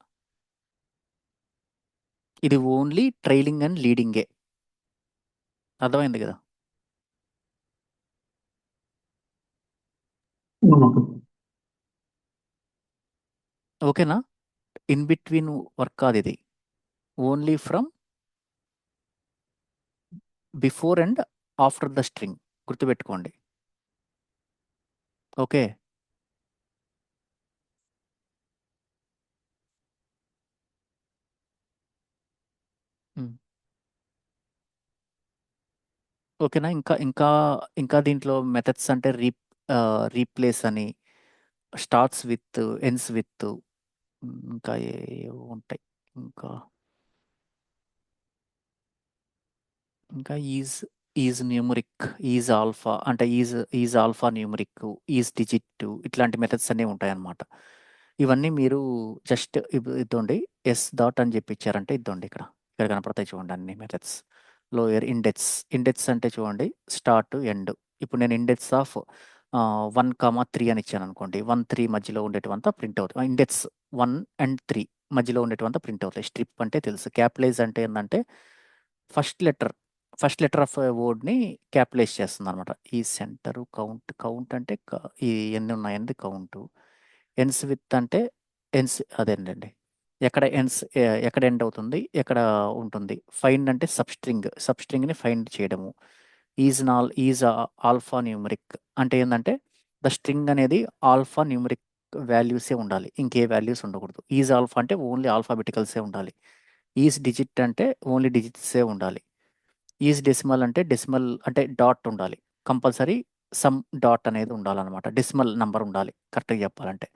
A: ఇది ఓన్లీ ట్రైలింగ్ అండ్ లీడింగే. అర్థమైంది గదా!
B: ఓకే.
A: ఓకేనా? ఇన్ బిట్వీన్ వర్క్ కాదిది. Only from before and after the string గుర్తుపెట్టుకోండి. ఓకే. హ్మ్. ఓకేనా? ఇంకా దీంట్లో మెథడ్స్ అంటే రీప్లేస్ అని, స్టార్ట్స్ విత్, ఎండ్స్ విత్ ఇంకా ఏవో ఉంటాయి. ఇంకా ఈజ్ న్యూమరిక్, ఈజ్ ఆల్ఫా అంటే is alpha numeric, is digit ఇట్లాంటి మెథడ్స్ అన్నీ ఉంటాయన్నమాట. ఇవన్నీ మీరు జస్ట్ ఇద్దండి ఎస్ డాట్ అని చెప్పి ఇచ్చారంటే ఇద్దండి ఇక్కడ కనపడతాయి చూడండి అన్ని మెథడ్స్. లోయర్ ఇండెక్స్ అంటే చూడండి స్టార్ట్ ఎండ్. ఇప్పుడు నేను ఇండెక్స్ ఆఫ్ 1, 3 అని ఇచ్చాను అనుకోండి. 1, 3 మధ్యలో ఉండేటివంతా ప్రింట్ అవుతాయి. ఇండెక్స్ 1 అండ్ 3 మధ్యలో ఉండేటివంతా ప్రింట్ అవుతాయి. స్ట్రిప్ అంటే తెలుసు. క్యాపిటలైజ్ అంటే ఏంటంటే ఫస్ట్ లెటర్ ఆఫ్ వర్డ్ని క్యాపిటలైజ్ చేస్తుంది అనమాట. ఈ సెంటరు కౌంట్ అంటే ఈ ఎన్ని ఉన్నాయన్నది కౌంటు. ఎన్స్ విత్ అంటే అదేంటండి ఎక్కడ ఎండ్ అవుతుంది, ఎక్కడ ఉంటుంది. ఫైండ్ అంటే సబ్స్ట్రింగ్ని ఫైండ్ చేయడము. ఈజ్ ఆల్ఫా న్యూమరిక్ అంటే ఏంటంటే ద స్ట్రింగ్ అనేది ఆల్ఫా న్యూమరిక్ వాల్యూసే ఉండాలి, ఇంకే వాల్యూస్ ఉండకూడదు. ఈజ్ ఆల్ఫా అంటే ఓన్లీ ఆల్ఫాబెటికల్సే ఉండాలి. ఈజ్ డిజిట్ అంటే ఓన్లీ డిజిట్సే ఉండాలి. ఈజ్ డెసిమల్ అంటే డాట్ ఉండాలి కంపల్సరీ. సమ్ డాట్ అనేది ఉండాలన్నమాట. డెసిమల్ నంబర్ ఉండాలి కరెక్ట్గా చెప్పాలంటే.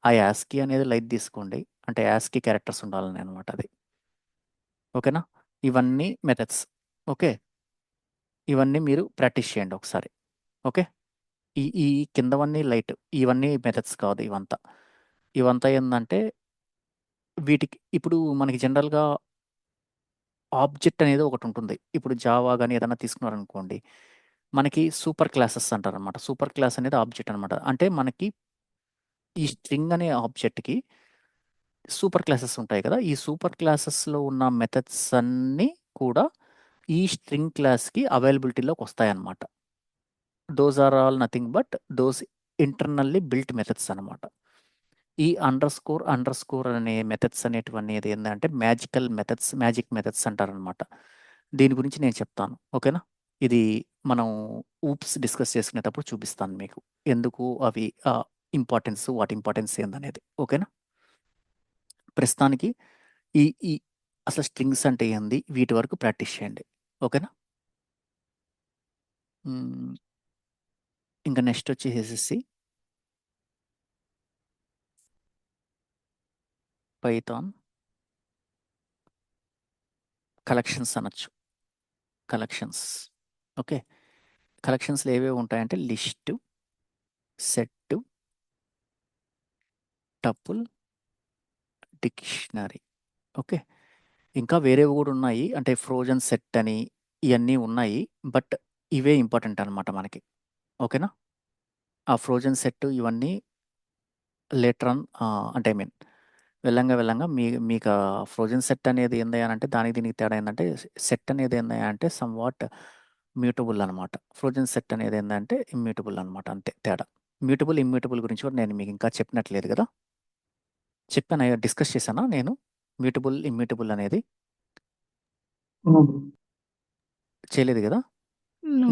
A: ఆ యాస్కీ అనేది లైట్ తీసుకోండి, అంటే యాస్కీ క్యారెక్టర్స్ ఉండాలని అనమాట అది. ఓకేనా? ఇవన్నీ మెథడ్స్. ఓకే, ఇవన్నీ మీరు ప్రాక్టీస్ చేయండి ఒకసారి. ఓకే, ఈ కిందవన్నీ లైట్, ఇవన్నీ మెథడ్స్ కాదు. ఇవంతా ఏంటంటే వీటికి ఇప్పుడు మనకి జనరల్గా ఆబ్జెక్ట్ అనేది ఒకటి ఉంటుంది. ఇప్పుడు జావా కానీ ఏదైనా తీసుకున్నారనుకోండి, మనకి సూపర్ క్లాసెస్ అంటారనమాట. సూపర్ క్లాస్ అనేది ఆబ్జెక్ట్ అనమాట. అంటే మనకి ఈ స్ట్రింగ్ అనే ఆబ్జెక్ట్కి సూపర్ క్లాసెస్ ఉంటాయి కదా. ఈ సూపర్ క్లాసెస్లో ఉన్న మెథడ్స్ అన్నీ కూడా ఈ స్ట్రింగ్ క్లాస్కి అవైలబిలిటీలోకి వస్తాయన్నమాట. Those are all nothing but those internally built methods అనమాట. ఈ అండర్ స్కోర్ అనే మెథడ్స్ అనేటివన్నీ ఏంటంటే మ్యాజిక్ మెథడ్స్ అంటారనమాట. దీని గురించి నేను చెప్తాను. ఓకేనా? ఇది మనం డిస్కస్ చేసుకునేటప్పుడు చూపిస్తాను మీకు ఎందుకు అవి వాటి ఇంపార్టెన్స్ ఏందనేది. ఓకేనా? ప్రస్తుతానికి ఈ ఈ అసలు స్ట్రింగ్స్ అంటే ఏంది, వీటి వరకు ప్రాక్టీస్ చేయండి. ఓకేనా? ఇంకా నెక్స్ట్ వచ్చేసేసి పైథాన్ కలెక్షన్స్ అనొచ్చు. కలెక్షన్స్. ఓకే, కలెక్షన్స్లో ఏవేవి ఉంటాయంటే list, set, tuple, dictionary. Okay, ఇంకా వేరేవి కూడా ఉన్నాయి, అంటే ఫ్రోజన్ సెట్ అని ఇవన్నీ ఉన్నాయి. బట్ ఇవే ఇంపార్టెంట్ అనమాట మనకి. ఓకేనా? ఆ ఫ్రోజన్ సెట్ ఇవన్నీ లేటర్ ఆన్, అంటే వెళ్ళంగా మీకు ఫ్రోజన్ సెట్ అనేది ఏంది అని అంటే దానికి దీనికి తేడా ఏంటంటే సెట్ అనేది ఏంది అంటే సమ్ వాట్ మ్యూటబుల్ అనమాట. ఫ్రోజన్ సెట్ అనేది ఏంటంటే ఇమ్యూటబుల్ అనమాట, అంతే తేడా. మ్యూటబుల్ ఇమ్యూటబుల్ గురించి కూడా నేను మీకు ఇంకా చెప్పినట్లేదు కదా. చెప్పాను, డిస్కస్ చేశానా నేను మ్యూటబుల్ ఇమ్యూటబుల్ అనేది? చేయలేదు కదా.
C: No.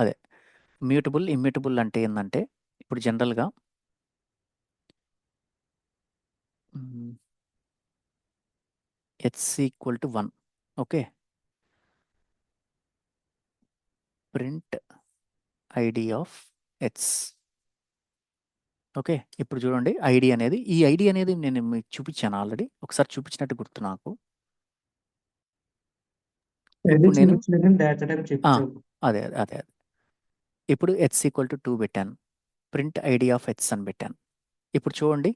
A: అదే మ్యూటబుల్ ఇమ్యూటబుల్ అంటే ఏంటంటే ఇప్పుడు జనరల్గా h=1. Okay, print ID of H. Okay, ఇప్పుడు చూడండి ఈ ఐడి అనేది నేను మీకు చూపించాను ఆల్రెడీ, ఒకసారి చూపించినట్టు గుర్తు నాకు. ఇప్పుడు నేను అదే ఇప్పుడు h=2 పెట్టాను, ప్రింట్ ఐడి ఆఫ్ హెచ్ అని పెట్టాను. ఇప్పుడు చూడండి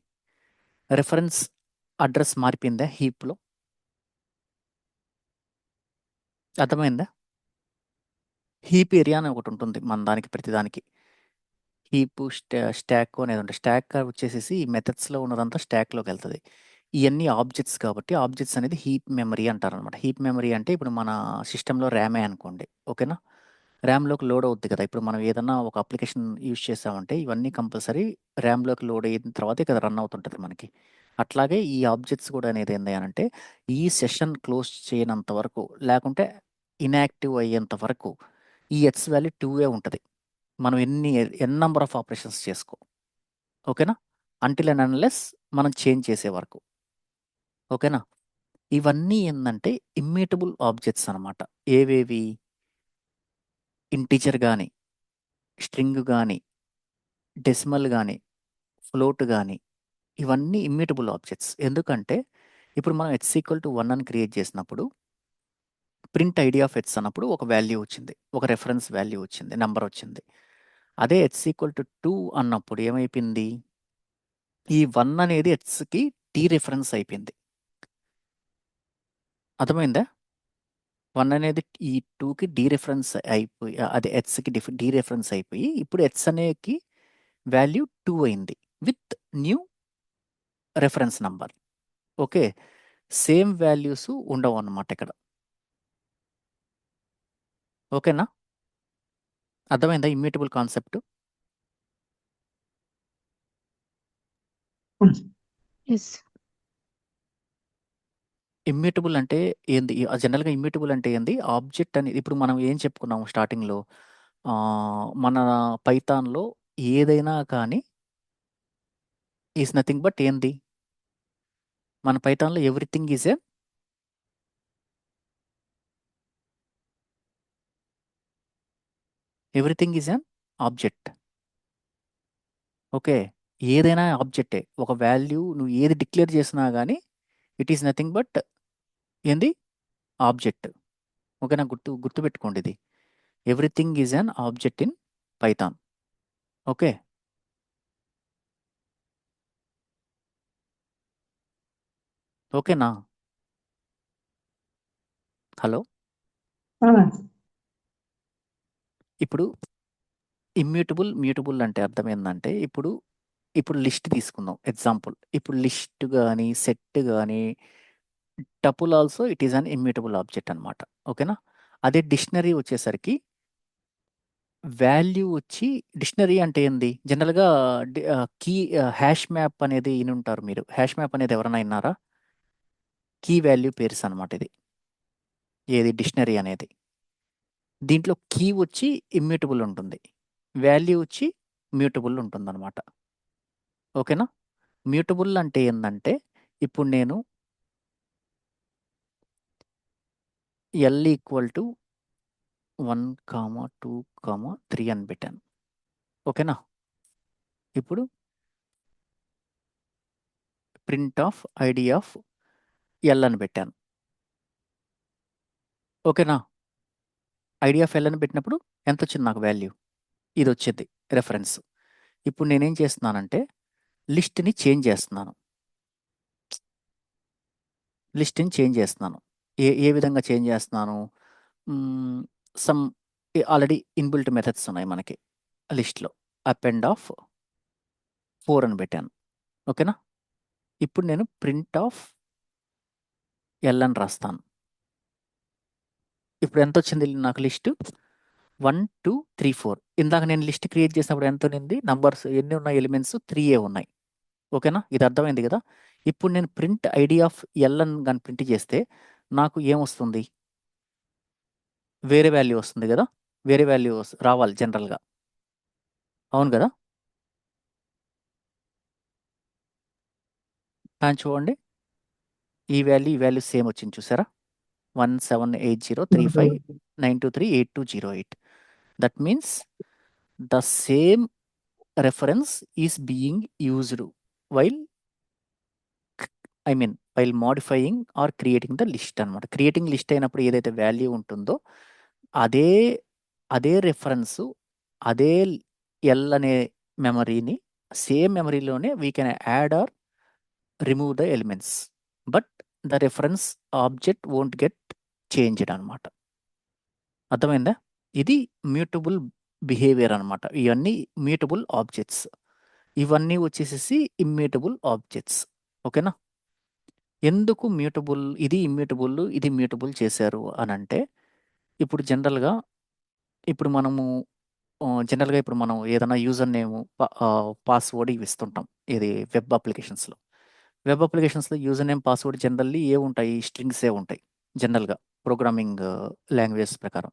A: రెఫరెన్స్ అడ్రస్ మారిపోయిందా హీప్లో? అర్థమైందా? హీప్ ఏరియా అని ఒకటి ఉంటుంది మన దానికి, ప్రతిదానికి హీప్ స్టాక్ అనేది ఉంటుంది. స్టాక్ వచ్చేసేసి ఈ మెథడ్స్లో ఉన్నదంతా స్టాక్లోకి వెళ్తుంది. ఇవన్నీ ఆబ్జెక్ట్స్ కాబట్టి ఆబ్జెక్ట్స్ అనేది హీప్ మెమరీ అంటారనమాట. హీప్ మెమరీ అంటే ఇప్పుడు మన సిస్టంలో ర్యామే అనుకోండి. ఓకేనా? ర్యామ్లోకి లోడ్ అవుద్ది కదా. ఇప్పుడు మనం ఏదన్నా ఒక అప్లికేషన్ యూజ్ చేసామంటే ఇవన్నీ కంపల్సరీ ర్యామ్లోకి లోడ్ అయిన తర్వాతే కదా రన్ అవుతుంటుంది మనకి. అట్లాగే ఈ ఆబ్జెక్ట్స్ కూడా అనేది ఏంది అంటే ఈ సెషన్ క్లోజ్ చేయనంత వరకు, లేకుంటే ఇన్యాక్టివ్ అయ్యేంత వరకు ఈ హెచ్ వాల్యూ 2 ఉంటుంది. మనం ఎన్ నంబర్ ఆఫ్ ఆపరేషన్స్ చేసుకో. ఓకేనా? అంటిల్ అండ్ అన్లెస్ మనం చేంజ్ చేసే వరకు. ఓకేనా? ఇవన్నీ ఏంటంటే ఇమ్యూటబుల్ ఆబ్జెక్ట్స్ అనమాట. ఏవేవి? ఇంటీజర్ కానీ, స్ట్రింగ్ కానీ, డెసిమల్ కానీ, ఫ్లోట్ కానీ, ఇవన్నీ ఇమ్యూటబుల్ ఆబ్జెక్ట్స్. ఎందుకంటే ఇప్పుడు మనం h=1 అని క్రియేట్ చేసినప్పుడు ప్రింట్ ఐడి ఆఫ్ హెచ్ అన్నప్పుడు ఒక వాల్యూ వచ్చింది, ఒక రెఫరెన్స్ వాల్యూ వచ్చింది, నెంబర్ వచ్చింది. అదే h=2 అన్నప్పుడు ఏమైపోయింది? ఈ 1 అనేది హెచ్కి టీ రిఫరెన్స్ అయిపోయింది. అర్థమైందా? 1 అనేది ఈ 2కి డి రిఫరెన్స్ అయిపోయి అది హెచ్కి డి రిఫరెన్స్ అయిపోయి ఇప్పుడు హెచ్ అనేకి వాల్యూ 2 అయింది with new reference number. Okay, same values ఉండవు అన్నమాట ఇక్కడ. ఓకేనా? అర్థమైందా ఇమ్యూటబుల్ కాన్సెప్ట్?
C: ఎస్.
A: ఇమ్యూటబుల్ అంటే ఏంది? జనరల్గా ఇమ్యూటబుల్ అంటే ఏంది? ఆబ్జెక్ట్ అనేది ఇప్పుడు మనం ఏం చెప్పుకున్నాము స్టార్టింగ్లో, మన పైథాన్లో ఏదైనా కానీ ఈజ్ నథింగ్ బట్ ఏంది? మన పైథాన్లో everything is an object. Okay, ఏదైనా ఆబ్జెక్టే. ఒక వాల్యూ నువ్వు ఏది డిక్లేర్ చేసినా కానీ ఇట్ ఈస్ నథింగ్ బట్ ఏంది? ఆబ్జెక్ట్. ఓకేనా? గుర్తుపెట్టుకోండి ఇది. Everything is an object in Python. Okay, ఓకేనా? హలో, ఇప్పుడు ఇమ్యూటబుల్ మ్యూటబుల్ అంటే అర్థం ఏంటంటే ఇప్పుడు లిస్ట్ తీసుకుందాం ఎగ్జాంపుల్. ఇప్పుడు లిస్ట్ కానీ సెట్ కానీ tuple also it is an immutable object అనమాట. ఓకేనా? అదే డిక్షనరీ వచ్చేసరికి వాల్యూ వచ్చి డిక్షనరీ అంటే ఏంది? జనరల్గా కీ హ్యాష్ మ్యాప్ అనేది ఉంటారు మీరు. హ్యాష్ మ్యాప్ అనేది ఎవరైనా విన్నారా? కీ వాల్యూ పేర్స్ అనమాట ఇది. ఏది డిక్షనరీ అనేది. దీంట్లో కీ వచ్చి ఇమ్యూటబుల్ ఉంటుంది, వాల్యూ వచ్చి మ్యూటబుల్ ఉంటుందన్నమాట. ఓకేనా? మ్యూటబుల్ అంటే ఏంటంటే ఇప్పుడు నేను ఎల్ ఈక్వల్ టు 1, 2, 3 అని పెట్టాను. ఓకేనా? ఇప్పుడు print of ID of L అని పెట్టాను. ఓకేనా? ఐడి ఆఫ్ ఎల్ అని పెట్టినప్పుడు ఎంత వచ్చింది నాకు వాల్యూ? ఇది వచ్చింది రెఫరెన్స్. ఇప్పుడు నేనేం చేస్తున్నానంటే లిస్ట్ని చేంజ్ చేస్తున్నాను. ఏ విధంగా చేంజ్ చేస్తున్నాను? సమ్ ఆల్రెడీ ఇన్బిల్ట్ మెథడ్స్ ఉన్నాయి మనకి లిస్ట్లో. అపెండ్ ఆఫ్ 4 అని పెట్టాను. ఓకేనా? ఇప్పుడు నేను ప్రింట్ ఆఫ్ ఎల్ అని రాస్తాను. ఇప్పుడు ఎంత వచ్చింది నాకు లిస్ట్? 1, 2, 3, 4. ఇందాక నేను లిస్ట్ క్రియేట్ చేసినప్పుడు ఎంత ఉంది? నంబర్స్ ఎన్ని ఉన్నాయి? ఎలిమెంట్స్ 3 ఉన్నాయి. ఓకేనా? ఇది అర్థమైంది కదా? ఇప్పుడు నేను ప్రింట్ ఐడి ఆఫ్ ఎల్ అని కానీ ప్రింట్ చేస్తే నాకు ఏమొస్తుంది? వేరే వాల్యూ వస్తుంది కదా? వేరే వాల్యూ రావాలి జనరల్గా. అవును కదా? కానీ చూడండి, ఈ వాల్యూ సేమ్ వచ్చింది చూసారా? 1780359238208. That means the same reference is being used while modifying or creating the list అనమాట. క్రియేటింగ్ లిస్ట్ అయినప్పుడు ఏదైతే వాల్యూ ఉంటుందో అదే రెఫరెన్స్, అదే ఎల్ అనే మెమరీని సేమ్ మెమరీలోనే we can add or remove the elements, but the reference object won't get changed అనమాట. అర్థమైందా? ఇది మ్యూటబుల్ బిహేవియర్ అనమాట. ఇవన్నీ మ్యూటబుల్ ఆబ్జెక్ట్స్. ఇవన్నీ వచ్చేసేసి ఇమ్యూటబుల్ ఆబ్జెక్ట్స్. ఓకేనా? ఎందుకు మ్యూటబుల్ ఇది మ్యూటబుల్ చేశారు అని అంటే ఇప్పుడు జనరల్గా ఇప్పుడు మనం ఏదైనా యూజర్ నేమ్ పాస్వర్డ్ ఇవి ఇస్తుంటాం. ఇది వెబ్ అప్లికేషన్స్లో యూజర్ నేమ్ పాస్వర్డ్ జనరల్లీ ఉంటాయి? స్ట్రింగ్సే ఉంటాయి జనరల్గా ప్రోగ్రామింగ్ లాంగ్వేజెస్ ప్రకారం.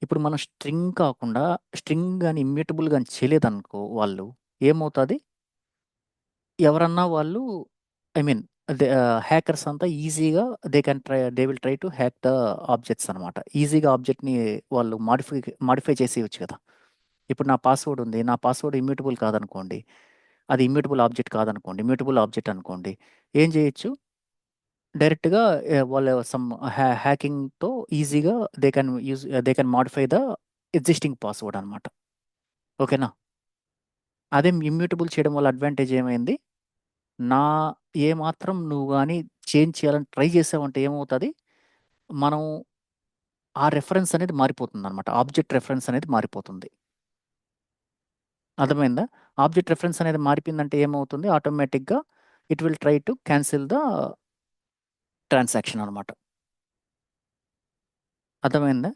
A: ఇప్పుడు మనం స్ట్రింగ్ కాకుండా స్ట్రింగ్ కానీ ఇమ్యూటబుల్ కానీ చేయలేదనుకో వాళ్ళు ఏమవుతుంది? ఎవరన్నా వాళ్ళు హ్యాకర్స్ అంతా ఈజీగా they will try to hack the objects అనమాట. ఈజీగా ఆబ్జెక్ట్ని వాళ్ళు మాడిఫై చేసేయచ్చు కదా. ఇప్పుడు నా పాస్వర్డ్ ఉంది, నా పాస్వర్డ్ ఇమ్యూటబుల్ కాదనుకోండి, అది ఇమ్యూటబుల్ ఆబ్జెక్ట్ కాదనుకోండి, ఇమ్యూటబుల్ ఆబ్జెక్ట్ అనుకోండి, ఏం చేయొచ్చు? డైరెక్ట్గా వాళ్ళ సమ్ హ్యాకింగ్తో ఈజీగా they can modify the existing password అనమాట. ఓకేనా? అదే ఇమ్యూటబుల్ చేయడం వల్ల అడ్వాంటేజ్ ఏమైంది? నా ఏమాత్రం నువ్వు గాని చేంజ్ చేయాలని ట్రై చేసావంటే ఏమవుతది? మనం ఆ రెఫరెన్స్ అనేది మారిపోతుందనమాట. ఆబ్జెక్ట్ రెఫరెన్స్ అనేది మారిపోతుంది. అర్థమైందా? ఆబ్జెక్ట్ రెఫరెన్స్ అనేది మారిపోయిందంటే ఏమవుతుంది? ఆటోమేటిక్‌గా it will try to cancel the transaction అనమాట. అర్థమైందా?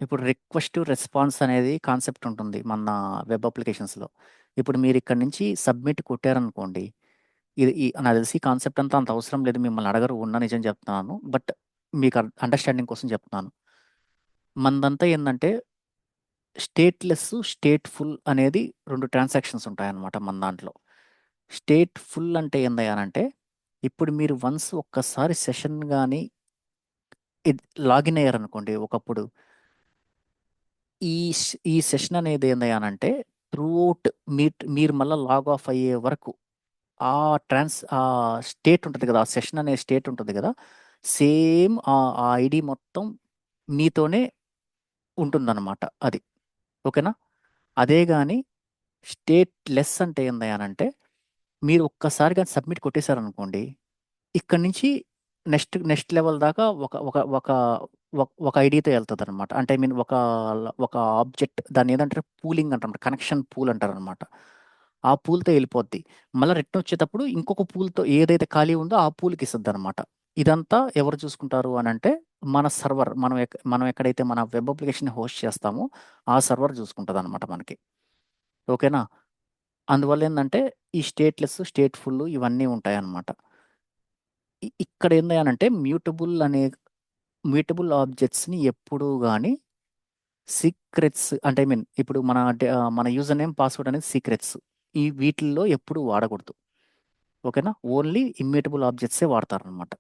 A: ఇప్పుడు రిక్వెస్ట్, రెస్పాన్స్ అనేది కాన్సెప్ట్ ఉంటుంది మన వెబ్ అప్లికేషన్స్‌లో. ఇప్పుడు మీరిక్కడి నుంచి సబ్మిట్ కొట్టారనుకోండి, నాకు తెలిసి ఈ కాన్సెప్ట్ అంతా అంత అవసరం లేదు. మిమ్మల్ని అడగరు, ఉన్న నిజం చెప్తున్నాను. బట్ మీకు అండర్‌స్టాండింగ్ కోసం చెప్తున్నాను. మనదంతా ఏందంటే స్టేట్‌లెస్, స్టేట్‌ఫుల్ అనేది 2 ట్రాన్సాక్షన్స్ ఉంటాయన్నమాట మన దాంట్లో. స్టేట్‌ఫుల్ అంటే ఏందయ్యానంటే, ఇప్పుడు మీరు వన్స్ ఒక్కసారి సెషన్ గాని లాగిన్ అయ్యారనుకోండి ఒకప్పుడు, ఈ సెషన్ అనేది ఏందయ్యానంటే త్రూఅవుట్ మీరు మళ్ళా లాగ్ ఆఫ్ అయ్యే వరకు ఆ స్టేట్ ఉంటది కదా! ఆ సెషన్ అనే స్టేట్ ఉంటది కదా! సేమ్ ఆ ఐడీ మొత్తం మీతోనే ఉంటుందన్నమాట అది. ఓకేనా? అదే గాని స్టేట్ లెస్ అంటే ఏందయ్యానంటే, మీరు ఒక్కసారి గాని సబ్మిట్ కొట్టేసారనుకోండి, ఇక్కడి నుంచి నెక్స్ట్ లెవెల్ దాకా ఒక ఒక ఒక ఒక ఐడీతో ఎళ్తదనమాట. అంటే ఐ మీన్ ఒక ఆబ్జెక్ట్ దాన్నేదంటారు పూలింగ్ అంటాం. కనెక్షన్ పూల్ అంటారనమాట. ఆ పూల్‌తో ఎళ్ళిపోద్ది. మళ్ళా రిటర్న్ వచ్చేటప్పుడు ఇంకొక పూల్‌తో ఏదైతే ఖాళీ ఉందో ఆ పూల్‌కి ఇస్తదనమాట. ఇదంతా ఎవరు చూసుకుంటారు అనంటే, మన సర్వర్. మనం ఎక్కడైతే మన వెబ్ అప్లికేషన్‌ని హోస్ట్ చేస్తామో, ఆ సర్వర్ చూసుకుంటదనమాట మనకి. ఓకేనా? అందువల్లేందంటే, ఈ స్టేట్‌లెస్, స్టేట్‌ఫుల్ ఇవన్నీ ఉంటాయనమాట. ఇక్కడ ఏందయ్యానంటే మ్యూటబుల్ ఆబ్జెక్ట్స్‌ని ఎప్పుడూ గాని సీక్రెట్స్ అంటే ఐ మీన్ ఇప్పుడు మన యూజర్ నేమ్, పాస్వర్డ్ అనేది సీక్రెట్స్. వీటిల్లో ఎప్పుడూ వాడకూడదు. ఓకేనా? ఓన్లీ ఇమ్యూటబుల్ ఆబ్జెక్ట్సే వాడతారనమాట.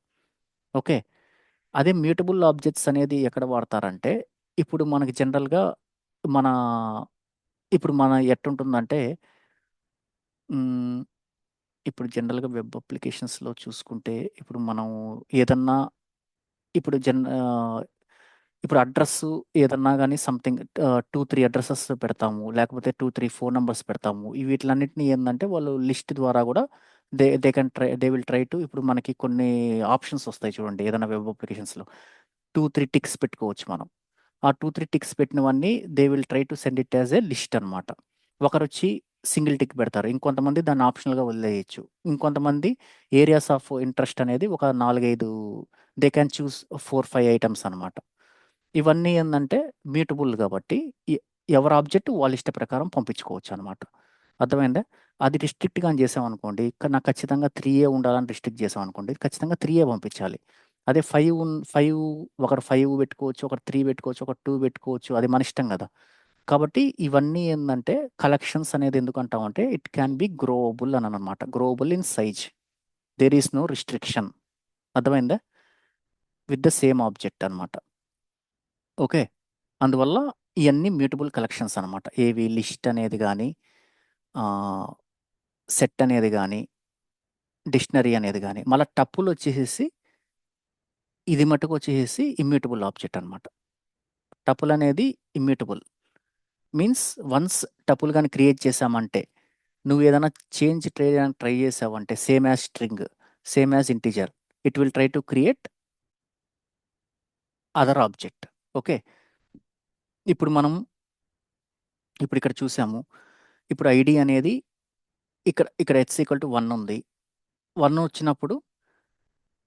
A: ఓకే. అదే మ్యూటబుల్ ఆబ్జెక్ట్స్ అనేది ఎక్కడ వాడతారంటే, ఇప్పుడు మనకి జనరల్‌గా మన మన ఎట్టుంటుందంటే హ్మ్. ఇప్పుడు జనరల్‌గా వెబ్ అప్లికేషన్స్‌లో చూసుకుంటే, ఇప్పుడు మనం ఏదన్నా ఇప్పుడు ఇప్పుడు అడ్రెస్సు ఏదన్నా గాని సంథింగ్ 2, 3 అడ్రెసెస్ పెడతాము. లేకపోతే 2, 3 ఫోన్ నంబర్స్ పెడతాము. వీటిలన్నిటిని ఏందంటే వాళ్ళు లిస్ట్ ద్వారా గూడా దే విల్ ట్రై టు ఇప్పుడు మనకి కొన్ని ఆప్షన్స్ వస్తాయి చూడండి. ఏదైనా వెబ్ అప్లికేషన్స్‌లో 2, 3 టిక్స్ పెట్టుకోవచ్చు మనం. ఆ 2, 3 టిక్స్ పెట్టినవన్నీ they will try to send it as a list అనమాట. ఒకరొచ్చి సింగిల్ టిక్ పెడతారు. ఇంకొంతమంది దాన్ని ఆప్షనల్‌గా వదిలేయొచ్చు. ఇంకొంతమంది ఏరియాస్ ఆఫ్ ఇంట్రెస్ట్ అనేది ఒక 4, 5 దే క్యాన్ చూస్ 4, 5 ఐటెమ్స్ అనమాట. ఇవన్నీ ఏందంటే మ్యూటబుల్ గాబట్టి ఎ ఎవరి ఆబ్జెక్ట్ వాళ్ళ ఇష్ట ప్రకారం పంపించుకోవచ్చనమాట. అర్థమైందా? అది రిస్ట్రిక్ట్ గాని చేసామనుకోండి, నాకు ఖచ్చితంగా 3 ఉండాలని రిస్ట్రిక్ట్ చేసామనుకోండి, ఖచ్చితంగా 3 పంపించాలి. అదే 5 ఒకరు 5 పెట్టుకోవచ్చు, ఒకరు 3 పెట్టుకోవచ్చు, ఒకరు 2 పెట్టుకోవచ్చు. అది మన ఇష్టం గదా! కాబట్టి ఇవన్నీ ఏందంటే కలెక్షన్స్ అనేది ఎందుకంటామంటే ఇట్ క్యాన్ బి గ్రోవబుల్ అననమాట. Growable in size. There is no restriction. అర్థమైందా? విత్ ద సేమ్ ఆబ్జెక్ట్ అనమాట. ఓకే. అందువల్ల ఇయన్నీ మ్యూటబుల్ కలెక్షన్స్ అనమాట. ఏవి లిస్ట్ అనేది గాని, ఆహ్, సెట్ అనేది గాని, డిక్షనరీ అనేది గాని. మళ్ళా టపులొచ్చేసేసి ఇది మట్టుకొచ్చేసేసి ఇమ్యూటబుల్ ఆబ్జెక్ట్ అనమాట. టపుల్ అనేది ఇమ్యూటబుల్. మీన్స్ వన్స్ టపుల్ గాని క్రియేట్ చేశామంటే, నువ్వేదైనా చేంజ్ చేయడానికి ట్రై చేశావంటే same as string, same as integer it will try to create other object. Okay. ఇప్పుడు మనం ఇక్కడ చూసాము. ఇప్పుడు ఐడీ అనేది ఇక్కడ h = 1 ఉంది. 1 వచ్చినప్పుడు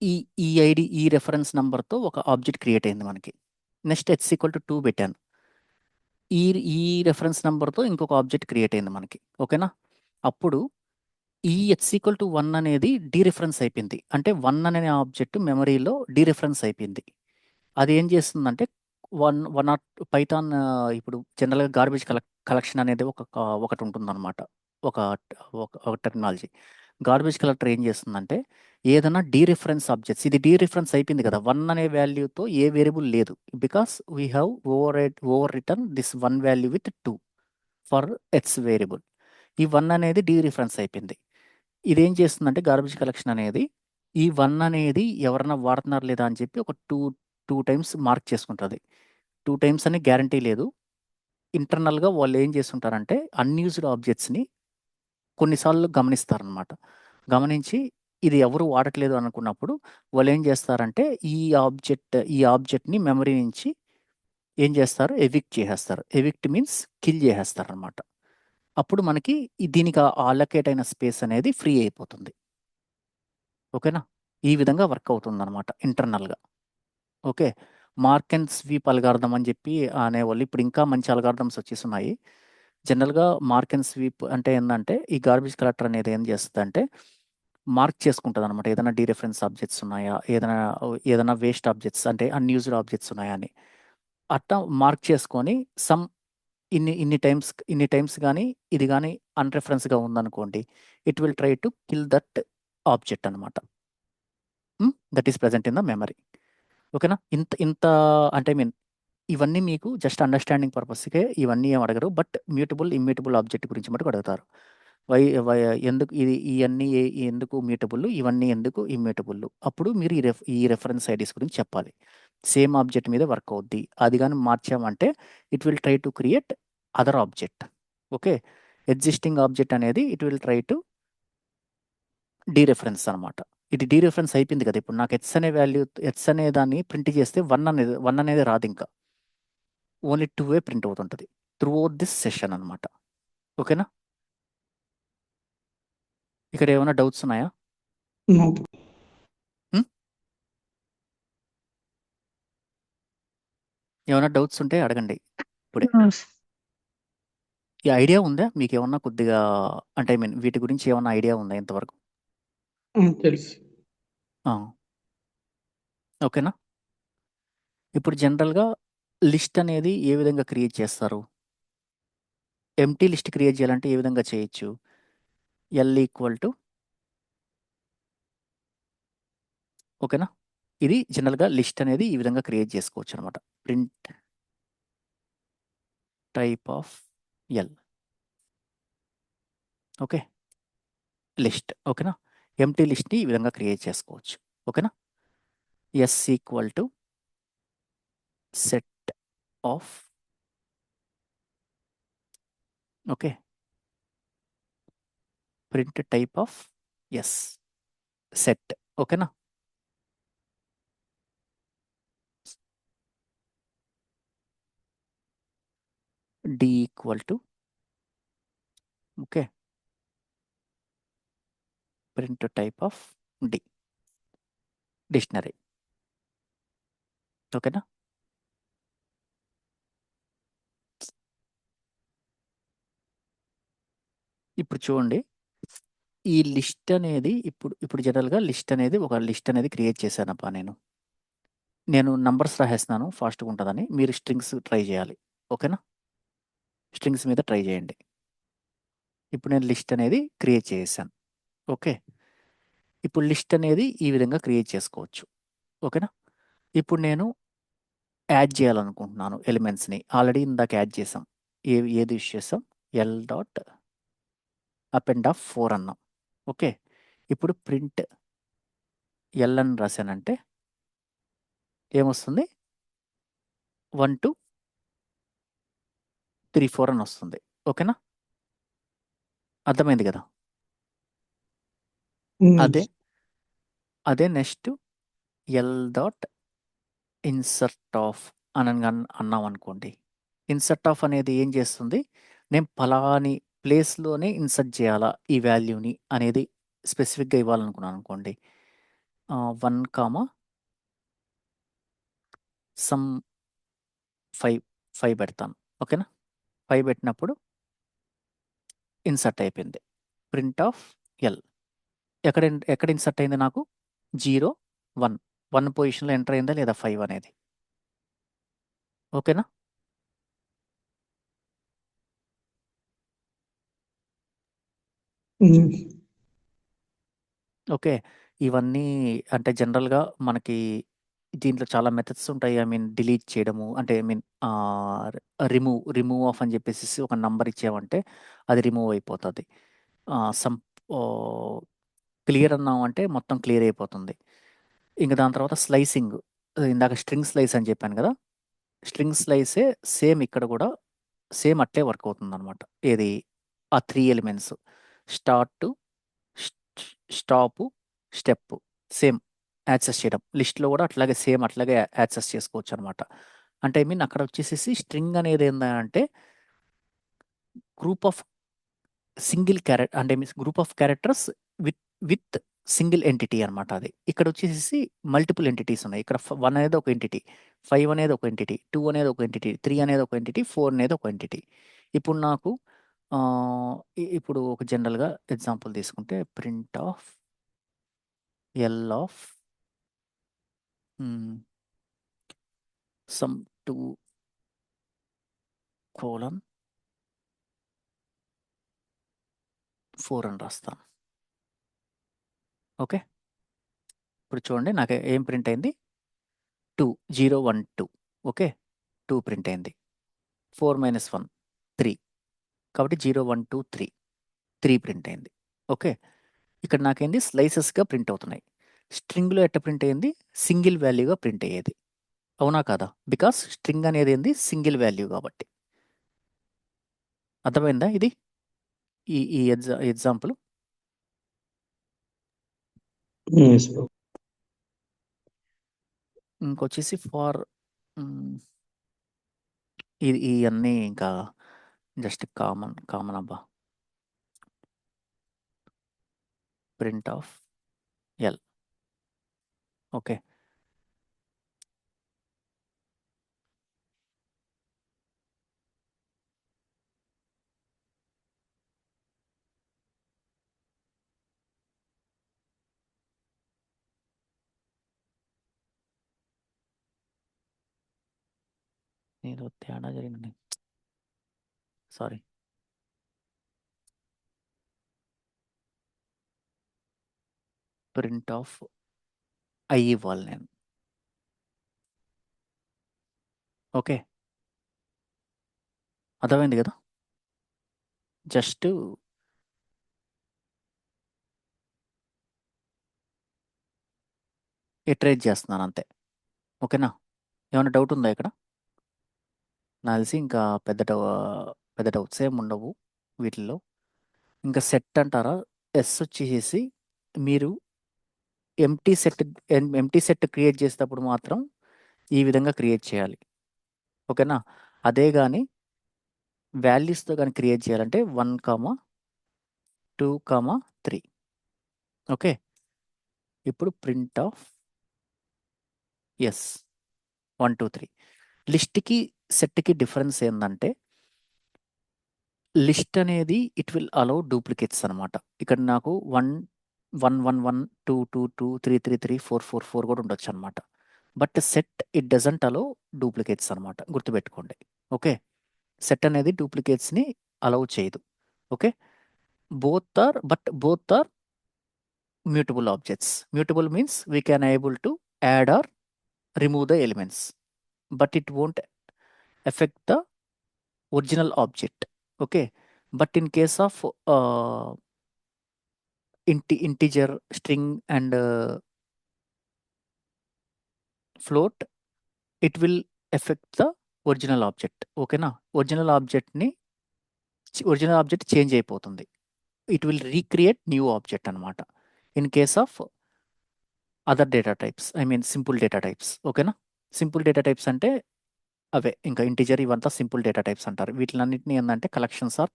A: ఈ ఈ రిఫరెన్స్ నంబర్‌తో ఒక ఆబ్జెక్ట్ క్రియేట్ అయింది మనకి. నెక్స్ట్ h = 2 పెట్టాను. ఈ ఈ రిఫరెన్స్ నంబర్‌తో ఇంకొక ఆబ్జెక్ట్ క్రియేట్ అయింది మనకి. ఓకేనా? అప్పుడు ఈ h = 1 అనేది డీరిఫరెన్స్ అయిపోయింది. అంటే 1 అనే ఆబ్జెక్ట్ మెమరీలో డీరిఫరెన్స్ అయిపోయింది. అదేం చేస్తుందంటే వన్ ఆర్ పైథాన్ ఇప్పుడు జనరల్‌గా గార్బేజ్ కలెక్షన్ అనేది ఒకటుంటుందనమాట. ఒక ఒక టెర్మినాలజీ. గార్బేజ్ కలెక్టర్ ఏం చేస్తుందంటే ఏదైనా డీరిఫరెన్స్ ఆబ్జెక్ట్స్ ఇది డీరిఫరెన్స్ అయిపోయింది కదా! 1 అనే వాల్యూతో ఏ వేరియబుల్ లేదు. Because we have overwritten this 1 value with 2 for variable. ఈ 1 అనేది డీరిఫరెన్స్ అయిపోయింది. ఇదేం చేస్తుందంటే గార్బేజ్ కలెక్షన్ అనేది ఈ 1 అనేది ఎవరైనా వాడుతున్నారా లేదా అని చెప్పి ఒక 2 టైమ్స్ మార్క్ చేసుకుంటది. 2 టైమ్స్ అని గ్యారంటీ లేదు. ఇంటర్నల్‌గా వాళ్ళు ఏం చేసుంటారంటే అన్‌యూజ్డ్ ఆబ్జెక్ట్స్‌ని కొన్నిసార్లు గమనిస్తారనమాట. గమనించి ఇది ఎవరు వాడట్లేదు అనుకున్నప్పుడు వాళ్ళేం చేస్తారంటే ఈ ఆబ్జెక్ట్‌ని మెమరీ నుంచి ఏం చేస్తారు? ఎవిక్ట్ చేసేస్తారు. ఎవిక్ట్ మీన్స్ కిల్ చేసేస్తారనమాట. అప్పుడు మనకి దీనికి అలొకేట్ అయిన స్పేస్ అనేది ఫ్రీ అయిపోతుంది. ఓకేనా? ఈ విధంగా వర్క్ అవుతుందనమాట ఇంటర్నల్‌గా. Okay. Mark and sweep algorithm అని చెప్పి అనేవాళ్ళు. ఇప్పుడు ఇంకా మంచి అల్గారిథమ్స్ వచ్చేసున్నాయి. జనరల్‌గా మార్క్ అండ్ స్వీప్ అంటే ఏందంటే, ఈ గార్బేజ్ కలెక్టర్ అనేది ఏం చేస్తదంటే, మార్క్ చేసుకుంటదనమాట. ఏదైనా డీరెఫరెన్స్ ఆబ్జెక్ట్స్ ఉన్నాయా? ఏదైనా వేస్ట్ ఆబ్జెక్ట్స్ అంటే అన్‌యూజ్డ్ ఆబ్జెక్ట్స్ ఉన్నాయా అని. అట్టా మార్క్ చేసుకొని ఇన్ని టైమ్స్ గాని, ఇది గాని అన్‌రిఫరెన్స్‌గా ఉందనుకోండి, it will try to kill that object అనమాట. That is present in the memory. ఓకేనా? ఇంత ఇంత అంటే ఐ మీన్ ఇవన్నీ మీకు జస్ట్ అండర్‌స్టాండింగ్ పర్పస్‌కే ఇవన్నీ ఏమి అడగరు. బట్ మ్యూటబుల్, ఇమ్యూటబుల్ ఆబ్జెక్ట్ గురించి మటుకు అడుగుతారు. వై వై ఎందుకు ఇయన్నీ ఎందుకు మ్యూటబుల్, ఇవన్నీ ఎందుకు ఇమ్యూటబుల్. అప్పుడు మీరు ఈ రిఫరెన్స్ ఐడీస్ గురించి చెప్పాలి. సేమ్ ఆబ్జెక్ట్ మీద వర్క్ అవుద్ది. అది గాని మార్చామంటే it will try to create other object. Okay. Existing object అనేది it will try to dereference అనమాట. ఇది డీరెఫరెన్స్ అయిపోయింది కదా! ఇప్పుడు నాకు హెచ్ అనే దాన్ని ప్రింట్ చేస్తే 1 అనేది రాదింకా. ఓన్లీ 2 ప్రింట్ అవుతుంటది. త్రూఅవుట్ దిస్ సెషన్ అనమాట. ఓకేనా? ఇక్కడ ఏమైనా డౌట్స్ ఉన్నాయా?
B: నో.
A: హ్మ్. ఏమైనా డౌట్స్ ఉంటే అడగండి ఇప్పుడే. ఈ ఐడియా ఉందా? మీకేమన్నా కొద్దిగా అంటే ఐ మీన్ వీటి గురించి ఏమన్నా ఐడియా ఉందా ఇంతవరకు?
B: తెలుసు.
A: ఆ! ఓకేనా? ఇప్పుడు జనరల్‌గా లిస్ట్ అనేది ఏ విధంగా క్రియేట్ చేస్తారు? ఎంప్టీ లిస్ట్ క్రియేట్ చేయాలంటే ఏ విధంగా చేయొచ్చు? ఎల్ ఈక్వల్ టు ఓకేనా? ఇది జనరల్‌గా లిస్ట్ అనేది ఈ విధంగా క్రియేట్ చేసుకోవచ్చనమాట. Print type of L. Okay. List. ఓకేనా? ఎంప్టీ లిస్ట్‌ని ఈ విధంగా క్రియేట్ చేసుకోవచ్చు. ఓకేనా? S equal to set of okay. Print type of S. Set. ఓకేనా? D equal to okay. Print type of D. Dictionary. ఓకేనా? ఇప్పుడు చూడండి. ఈ లిస్ట్ అనేది ఇప్పుడు జనరల్‌గా ఒక లిస్ట్ అనేది క్రియేట్ చేశానబ్బా నేను. నేను నంబర్స్ రాసేస్తున్నాను ఫాస్ట్‌గా ఉంటదని. మీరు స్ట్రింగ్స్ ట్రై చేయాలి. ఓకేనా? స్ట్రింగ్స్ మీద ట్రై చేయండి. ఇప్పుడు నేను లిస్ట్ అనేది క్రియేట్ చేసేసాను. ఓకే. ఇప్పుడు లిస్ట్ అనేది ఈ విధంగా క్రియేట్ చేసుకోవచ్చు. ఓకేనా? ఇప్పుడు నేను యాడ్ చేయాలనుకుంటున్నాను ఎలిమెంట్స్‌ని. ఆల్రెడీ ఇందాక యాడ్ చేసాం. ఏది యూజ్ చేసాం? ఎల్ డాట్ అపెండ్ ఆఫ్ 4 అన్నాం. ఓకే. ఇప్పుడు ప్రింట్ ఎల్ అని రాసానంటే ఏమొస్తుంది? 1, 2, 3, 4 అని వస్తుంది. ఓకేనా? అర్థమైంది కదా! అదే next L dot insert of అన్నామనుకోండి. ఇన్సర్ట్ ఆఫ్ అనేది ఏం చేస్తుంది? నేను పలాని ప్లేస్‌లోనే ఇన్సర్ట్ చేయాలా ఈ వాల్యూని అనేది స్పెసిఫిక్‌గా ఇవ్వాలనుకున్నాననుకోండి. 1, సమ్ 5 పెడతాను. ఓకేనా? 5 పెట్టినప్పుడు ఇన్సర్ట్ అయిపోయింది. Print of L. ఎక్కడ ఇన్సర్ట్ అయింది నాకు? 0, 1. 1 పొజిషన్‌లో ఎంటర్ అయిందా లేదా 5 అనేది. ఓకేనా? ఓకే. ఇవన్నీ అంటే జనరల్‌గా మనకి దీంట్లో చాలా మెథడ్స్ ఉంటాయి. ఐ మీన్ డిలీట్ చేయడము అంటే ఐ మీన్ రిమూవ్ ఆఫ్ అని చెప్పేసేసి ఒక నంబర్ ఇచ్చామంటే అది రిమూవ్ అయిపోతది. సమ్ ఓహ్, క్లియర్ అన్నామంటే మొత్తం క్లియర్ అయిపోతుంది. ఇంక దాని తర్వాత స్లైసింగ్. ఇందాక స్ట్రింగ్ స్లైస్ అని చెప్పాను కదా! స్ట్రింగ్ స్లైసే సేమ్ ఇక్కడ కూడా సేమ్ అట్లే వర్క్ అవుతుందన్నమాట. ఏది ఆ 3 elements start, stop, step same access చేయడం. లిస్ట్‌లో కూడా అట్లాగే సేమ్ అట్లాగే యాక్సెస్ చేసుకోవచ్చనమాట. అంటే ఐ మీన్ అక్కడ వచ్చేసేసి స్ట్రింగ్ అనేది ఏందంటే గ్రూప్ ఆఫ్ అంటే means group of characters with with single entity అనమాట అది. ఇక్కడ వచ్చేసేసి మల్టిపుల్ ఎంటిటీస్ ఉన్నాయి. ఇక్కడ 1 అనేది ఒక ఎంటిటీ, 5 అనేది ఒక ఎంటిటీ, 2 అనేది ఒక ఎంటిటీ, 3 అనేది ఒక ఎంటిటీ, 4 అనేది ఒక ఎంటిటీ. ఇప్పుడు నాకు ఇప్పుడు ఒక జనరల్‌గా ఎగ్జాంపుల్ తీసుకుంటే print of L of some 2 colon 4 అని రాస్తాను. ఓకే. ఇప్పుడు చూడండి నాకు ఏం ప్రింట్ అయింది 2 0 1 2 ఓకే. 2 ప్రింట్ అయింది. 4 - 1 3 కాబట్టి 0 1 2 3 3 ప్రింట్ అయింది. ఓకే. ఇక్కడ నాకేంది స్లైసెస్‌గా ప్రింట్ అవుతున్నాయి. స్ట్రింగ్‌లో ఎట్ట ప్రింట్ అయింది సింగిల్ వాల్యూగా ప్రింట్ అయ్యేది. అవునా కాదా? బికాస్ స్ట్రింగ్ అనేది ఏంది సింగిల్ వాల్యూ కాబట్టి. అర్థమైందా ఇది? ఈ ఎగ్జాంపుల్?
B: Yes, bro.
A: ఇంకొచ్చేసి ఇయన్నీ ఇంకా జస్ట్ కామన్ అబ్బా. Print of L okay. ఏదో తేడా జరిగింది. సారీ. ప్రింట్ ఆఫ్ ఐ ఇవ్వాలి నేను. ఓకే. అర్థమైంది కదా? జస్ట్ ఇటరేట్ చేస్తున్నాను అంతే. ఓకేనా? ఏమైనా డౌట్ ఉందా ఇక్కడ? నాకు తెలిసి ఇంకా పెద్ద డౌట్స్ ఏమి ఉండవు వీటిల్లో. ఇంకా సెట్ అంటారా? ఎస్ వచ్చేసేసి మీరు ఎంప్టీ సెట్ క్రియేట్ చేసేటప్పుడు మాత్రం ఈ విధంగా క్రియేట్ చేయాలి. ఓకేనా? అదే కానీ వాల్యూస్తో కానీ క్రియేట్ చేయాలంటే 1, 2, 3 ఓకే. ఇప్పుడు ప్రింట్ ఆఫ్ ఎస్ 1 2 3 లిస్ట్కి సెట్కి డిఫరెన్స్ ఏంటంటే లిస్ట్ అనేది ఇట్ విల్ అలౌ డూప్లికేట్స్ అనమాట. ఇక్కడ నాకు 1 1 1 1 2 2 2 3 3 3 4 4 4 కూడా ఉండొచ్చు అనమాట. But set it doesn't allow duplicates అనమాట. గుర్తుపెట్టుకోండి. ఓకే. సెట్ అనేది డూప్లికేట్స్ని అలౌ చేయదు. Okay. Both are mutable objects. Mutable means we can able to add or remove the elements, but it won't affect the original object. Okay. But in case of integer, string and float, it will affect the original object. ఓకేనా? ఒరిజినల్ ఆబ్జెక్ట్ చేంజ్ అయిపోతుంది. It will recreate new object అనమాట. In case of other data types I mean simple data types. ఓకేనా? సింపుల్ డేటా టైప్స్ అంటే అవే ఇంకా ఇంటిజర్ ఇవంతా సింపుల్ డేటా టైప్స్ అంటారు. వీటిలన్నిటిని ఏంటంటే collections are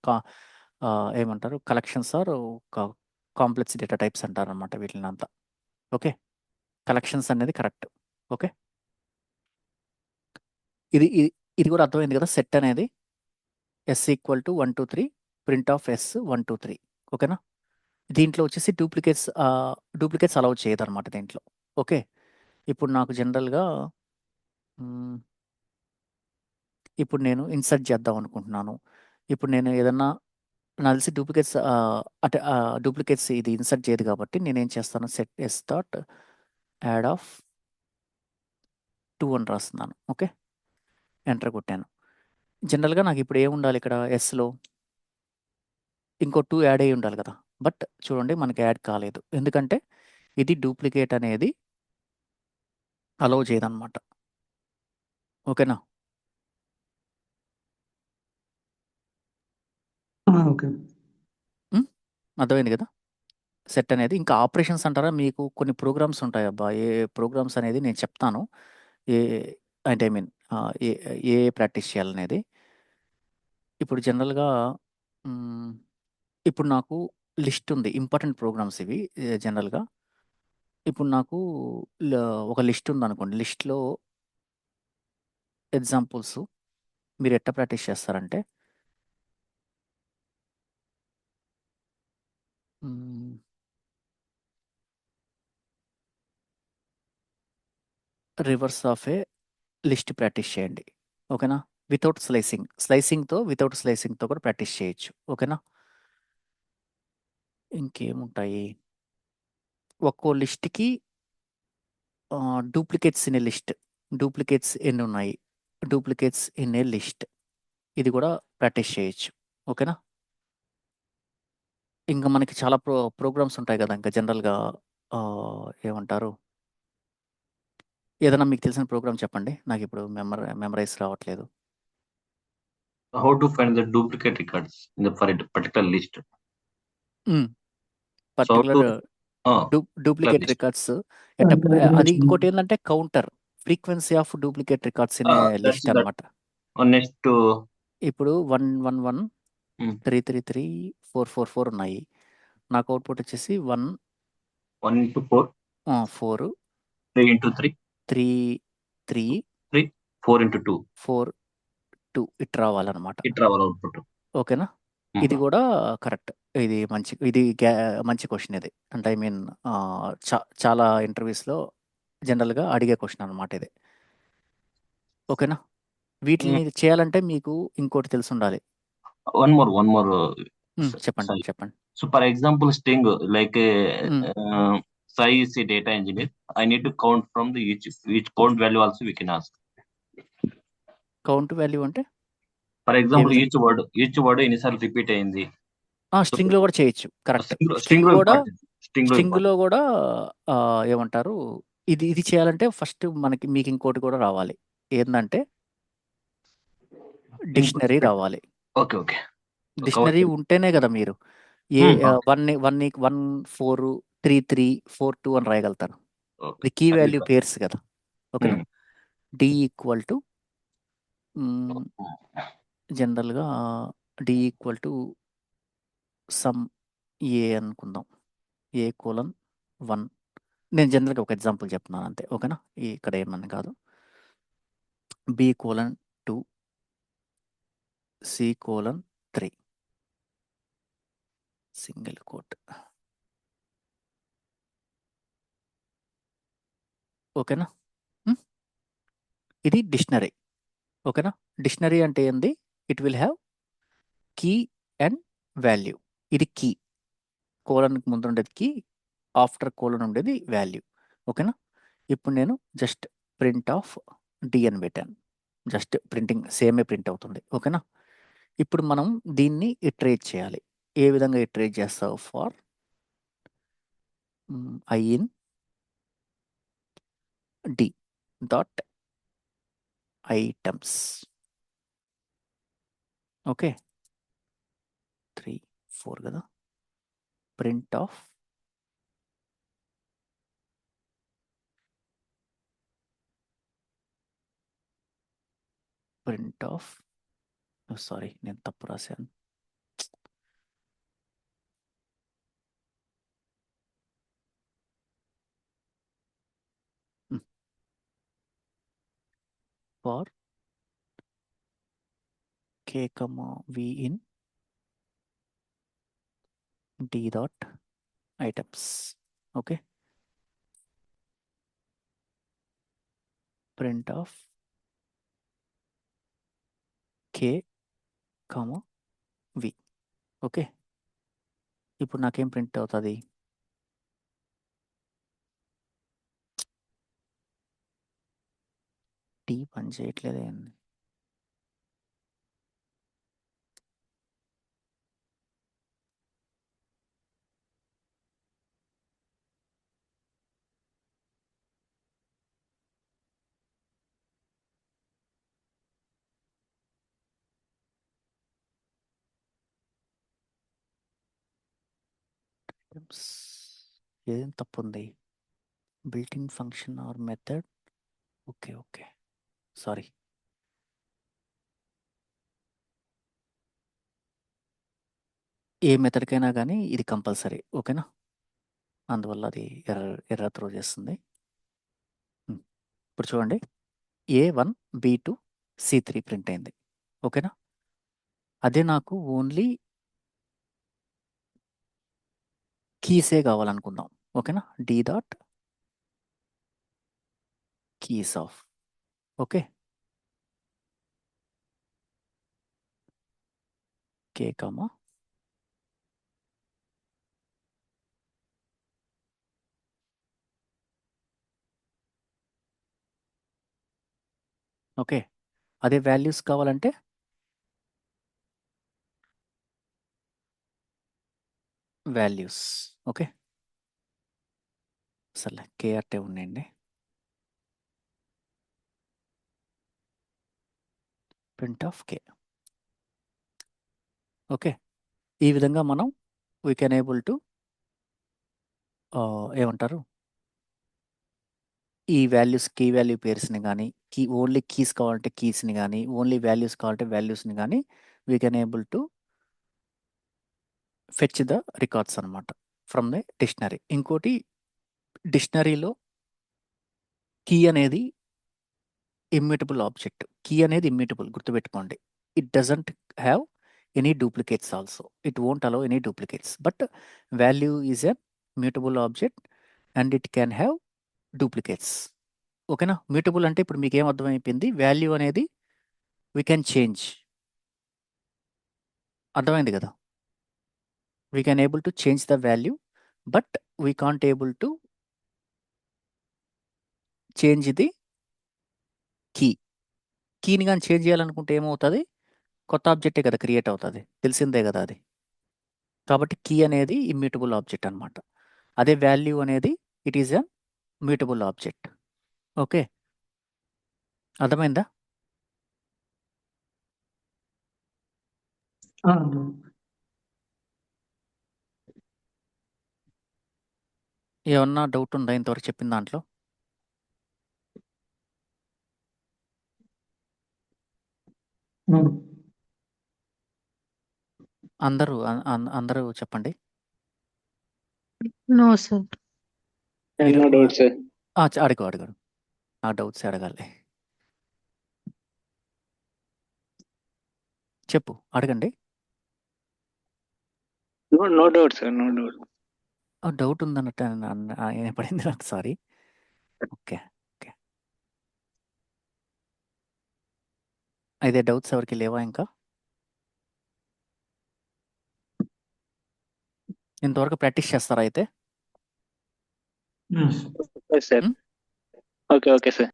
A: complex data types అంటారు అనమాట వీటిని అంతా. ఓకే. కలెక్షన్స్ అనేది కరెక్ట్. ఓకే. ఇది ఇది ఇది కూడా అర్థమైంది కదా? సెట్ అనేది S equal to 1 2 3 print of S 1 2 3 ఓకేనా? దీంట్లో వచ్చేసి డూప్లికేట్స్ అలౌ చేయదు అనమాట దీంట్లో. ఓకే. ఇప్పుడు నాకు జనరల్గా ఇప్పుడు నేను ఇన్సర్ట్ చేద్దాం అనుకుంటున్నాను. ఇప్పుడు నేను ఏదన్నా నాకు తెలిసి డూప్లికేట్స్ ఇది ఇన్సర్ట్ చేయదు కాబట్టి నేనేం చేస్తాను set S dot add of 2 అని రాస్తున్నాను. ఓకే. ఎంటర్ కొట్టాను. జనరల్గా నాకు ఇప్పుడు ఏముండాలి ఇక్కడ ఎస్లో ఇంకో 2 యాడ్ అయ్యి ఉండాలి కదా. బట్ చూడండి మనకి యాడ్ కాలేదు. ఎందుకంటే ఇది డూప్లికేట్ అనేది అలౌ చేయదన్నమాట. ఓకేనా?
B: ఓకే.
A: అర్థమైంది కదా? సెట్ అనేది ఇంకా ఆపరేషన్స్ అంటారా, మీకు కొన్ని ప్రోగ్రామ్స్ ఉంటాయి అబ్బా. ఏ ప్రోగ్రామ్స్ అనేది నేను చెప్తాను. ఏ అంటే I mean A A practice చేయాలనేది. ఇప్పుడు జనరల్గా ఇప్పుడు నాకు లిస్ట్ ఉంది, ఇంపార్టెంట్ ప్రోగ్రామ్స్ ఇవి. జనరల్గా ఇప్పుడు నాకు ఒక లిస్ట్ ఉందనుకోండి. లిస్ట్లో ఎగ్జాంపుల్స్ మీరు ఎట్లా ప్రాక్టీస్ చేస్తారంటే, reverse of A list practice చేయండి. ఓకేనా? వితౌట్ వితౌట్ స్లైసింగ్తో కూడా ప్రాక్టీస్ చేయొచ్చు. ఓకేనా? ఇంకేముంటాయి, ఒక్కో లిస్ట్కి duplicates in a list. Duplicates ఎన్ని ఉన్నాయి, డూప్లికేట్స్ ఇన్ ఏ లిస్ట్, ఇది కూడా ప్రాక్టీస్ చేయొచ్చు. ఓకేనా? ఇంకా మనకి చాలా ప్రోగ్రామ్స్ ఉంటాయి కదా. ఇంకా జనరల్గా ఏమంటారు, ఏదైనా మీకు తెలిసిన ప్రోగ్రామ్ చెప్పండి, నాకు ఇప్పుడు మెమరైజ్ రావట్లేదు.
E: How to find the duplicate records for a particular list? So how
A: particular
E: to
A: duplicate
E: list.
A: Records అది.
B: List.
A: ఇంకోటి ఏంటంటే counter frequency of duplicate records in
E: That's
A: list
E: that.
A: అనమాట.
E: Next to
A: ఇప్పుడు 111
E: Hmm.
A: 333 444 ఉన్నాయి. నాకు అవుట్పుట్ వచ్చేసి 1
E: 1 into 4,
A: 4
E: 3 into 3,
A: 3 3
E: 3, 4 into 2.
A: 4 2 ఇట్ రావాలన్నమాట.
E: It our output.
A: ఓకేనా? ఇది కూడా కరెక్ట్. ఇది మంచి క్వశ్చన్ ఇది. అంటే ఐ మీన్ చాలా ఇంటర్వ్యూస్లో జనరల్గా అడిగే క్వశ్చన్ అనమాట ఇది. ఓకేనా? వీటిని చేయాలంటే మీకు ఇంకోటి తెలిసి ఉండాలి.
E: One more.
A: చెప్పండి
E: Sorry.
A: చెప్పండి.
E: So, for example, Sting, like
A: Hmm.
E: Sai is a data engineer. I need to count from the each count value also we can ask.
A: Count value అంటే
E: For example,
A: విధంగా?
E: each word ఎన్నిసార్లు రిపీట్ అయింది.
A: స్ట్రింగ్లో కూడా చేయొచ్చు. కరెక్ట్.
E: String
A: స్ట్రింగ్
E: లో
A: కూడా
E: important. String లో
A: స్ట్రింగ్లో
E: important.
A: కూడా ఏమంటారు, ఇది చేయాలంటే ఫస్ట్ మీకు ఇంకోటి కూడా రావాలి. ఏంటంటే డిక్షనరీ రావాలి.
E: Okay.
A: డిక్షనరీ ఉంటేనే కదా మీరు ఏ 1 4 3 3 4 2 అని రాయగలుగుతారు. ఇది కీ వాల్యూ పేర్స్ కదా. ఓకేనా? డి ఈక్వల్ టు జనరల్గా డి ఈక్వల్ టు సమ్ ఏ అనుకుందాం. ఏ కోలన్ 1. నేను జనరల్గా ఒక ఎగ్జాంపుల్ చెప్తున్నాను అంతే. ఓకేనా? ఇక్కడ ఏమని కాదు. B colon 2 C colon 3 single quote. ఓకేనా? ఇది డిక్షనరీ. ఓకేనా? డిక్షనరీ అంటే ఏంది, it will have key and value. ఇది కీ, కోలన్కి ముందు ఉండేది కీ, ఆఫ్టర్ కోలన్ ఉండేది వాల్యూ. ఓకేనా? ఇప్పుడు నేను జస్ట్ ప్రింట్ ఆఫ్ డి అని పెట్టాను. జస్ట్ ప్రింటింగ్ సేమే ప్రింట్ అవుతుంది. ఓకేనా? ఇప్పుడు మనం దీన్ని ఇటరేట్ చేయాలి. ఏ విధంగా ఇటరేట్ చేస్తావు? For I in D dot items. Okay, 3 4 కదా. ప్రింట్ ఆఫ్ సారీ, నేను తప్పు రాశాను. For k, v in d dot items. Okay, print of k, v. Okay, ఇప్పుడు నాకేం ప్రింట్ అవుతుంది? టీ పని చేయట్లేదే. ఏం తప్పు ఉంది? Built-in function or method. Okay okay, sorry. ఏ మెథడ్కైనా కానీ ఇది కంపల్సరీ, ఓకేనా? అందువల్ల అది ఎర్ర త్రో చేస్తుంది. ఇప్పుడు చూడండి, A1 B2 C3 ప్రింట్ అయింది, ఓకేనా? అదే నాకు ఓన్లీ కీసే కావాలనుకుందాం, ఓకేనా? D dot keys of, okay, K comma okay. అదే వాల్యూస్ కావాలంటే వాల్యూస్, ఓకే. సర్లే K అట్టే ఉన్నాయండి. Print of K, okay. ఈ విధంగా మనం వీ కెన్ ఏబుల్ టు ఏమంటారు, ఈ వాల్యూస్ కీ వాల్యూ పేర్స్ని కానీ, ఓన్లీ కీస్ కావాలంటే కీస్ని కానీ, ఓన్లీ వాల్యూస్ కావాలంటే వాల్యూస్ని కానీ we can able to fetch the records అనమాట ఫ్రమ్ ద డిక్షనరీ. ఇంకోటి, డిక్షనరీలో కీ అనేది ఇమ్యూటబుల్ ఆబ్జెక్ట్. కీ అనేది ఇమ్యూటబుల్, గుర్తుపెట్టుకోండి. It doesn't have any duplicates also. It won't allow any duplicates. But value is a mutable object and it can have duplicates, ఓకేనా? మ్యూటబుల్ అంటే ఇప్పుడు మీకు ఏం అర్థమైపోయింది, వాల్యూ అనేది వీ కెన్ చేంజ్, అర్థమైంది కదా? We can able to change the value, but we can't able to change the key. కీని కానీ చేంజ్ చేయాలనుకుంటే ఏమవుతుంది, కొత్త ఆబ్జెక్టే కదా క్రియేట్ అవుతుంది, తెలిసిందే కదా అది. కాబట్టి కీ అనేది ఇమ్యూటబుల్ ఆబ్జెక్ట్ అనమాట. అదే వాల్యూ అనేది it is a mutable object, okay. అర్థమైందా? ఏమన్నా డౌట్ ఉందా ఇంతవరకు చెప్పిన దాంట్లో? అందరూ చెప్పండి.
C: No, sir.
D: No doubt, sir.
A: అడుగు, నా డౌట్స్ అడగాలి, చెప్పు, అడగండి.
D: No doubt, sir. No doubt.
A: Doubt ఉందన్నట్టు పడింది నాకు, సారీ. ఓకే ఓకే, అయితే డౌట్స్ ఎవరికి లేవా ఇంకా? ఇంతవరకు ప్రాక్టీస్ చేస్తారా అయితే?
D: Yes, sir.
A: Hmm?
D: Okay, sir.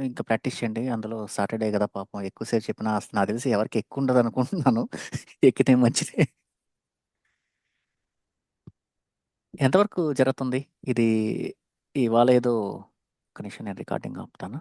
A: ఇంకా ప్రాక్టీస్ చేయండి. అందులో సాటర్డే కదా పాపం, ఎక్కువసేపు చెప్పినా అసలు నాకు తెలిసి ఎవరికి ఎక్కువ ఉండదు అనుకుంటున్నాను. ఎక్కితే మంచిదే. ఎంతవరకు జరుగుతుంది ఇది? ఇవాళ ఏదో, ఒక నిమిషం నేను రికార్డింగ్ ఆపుతాను.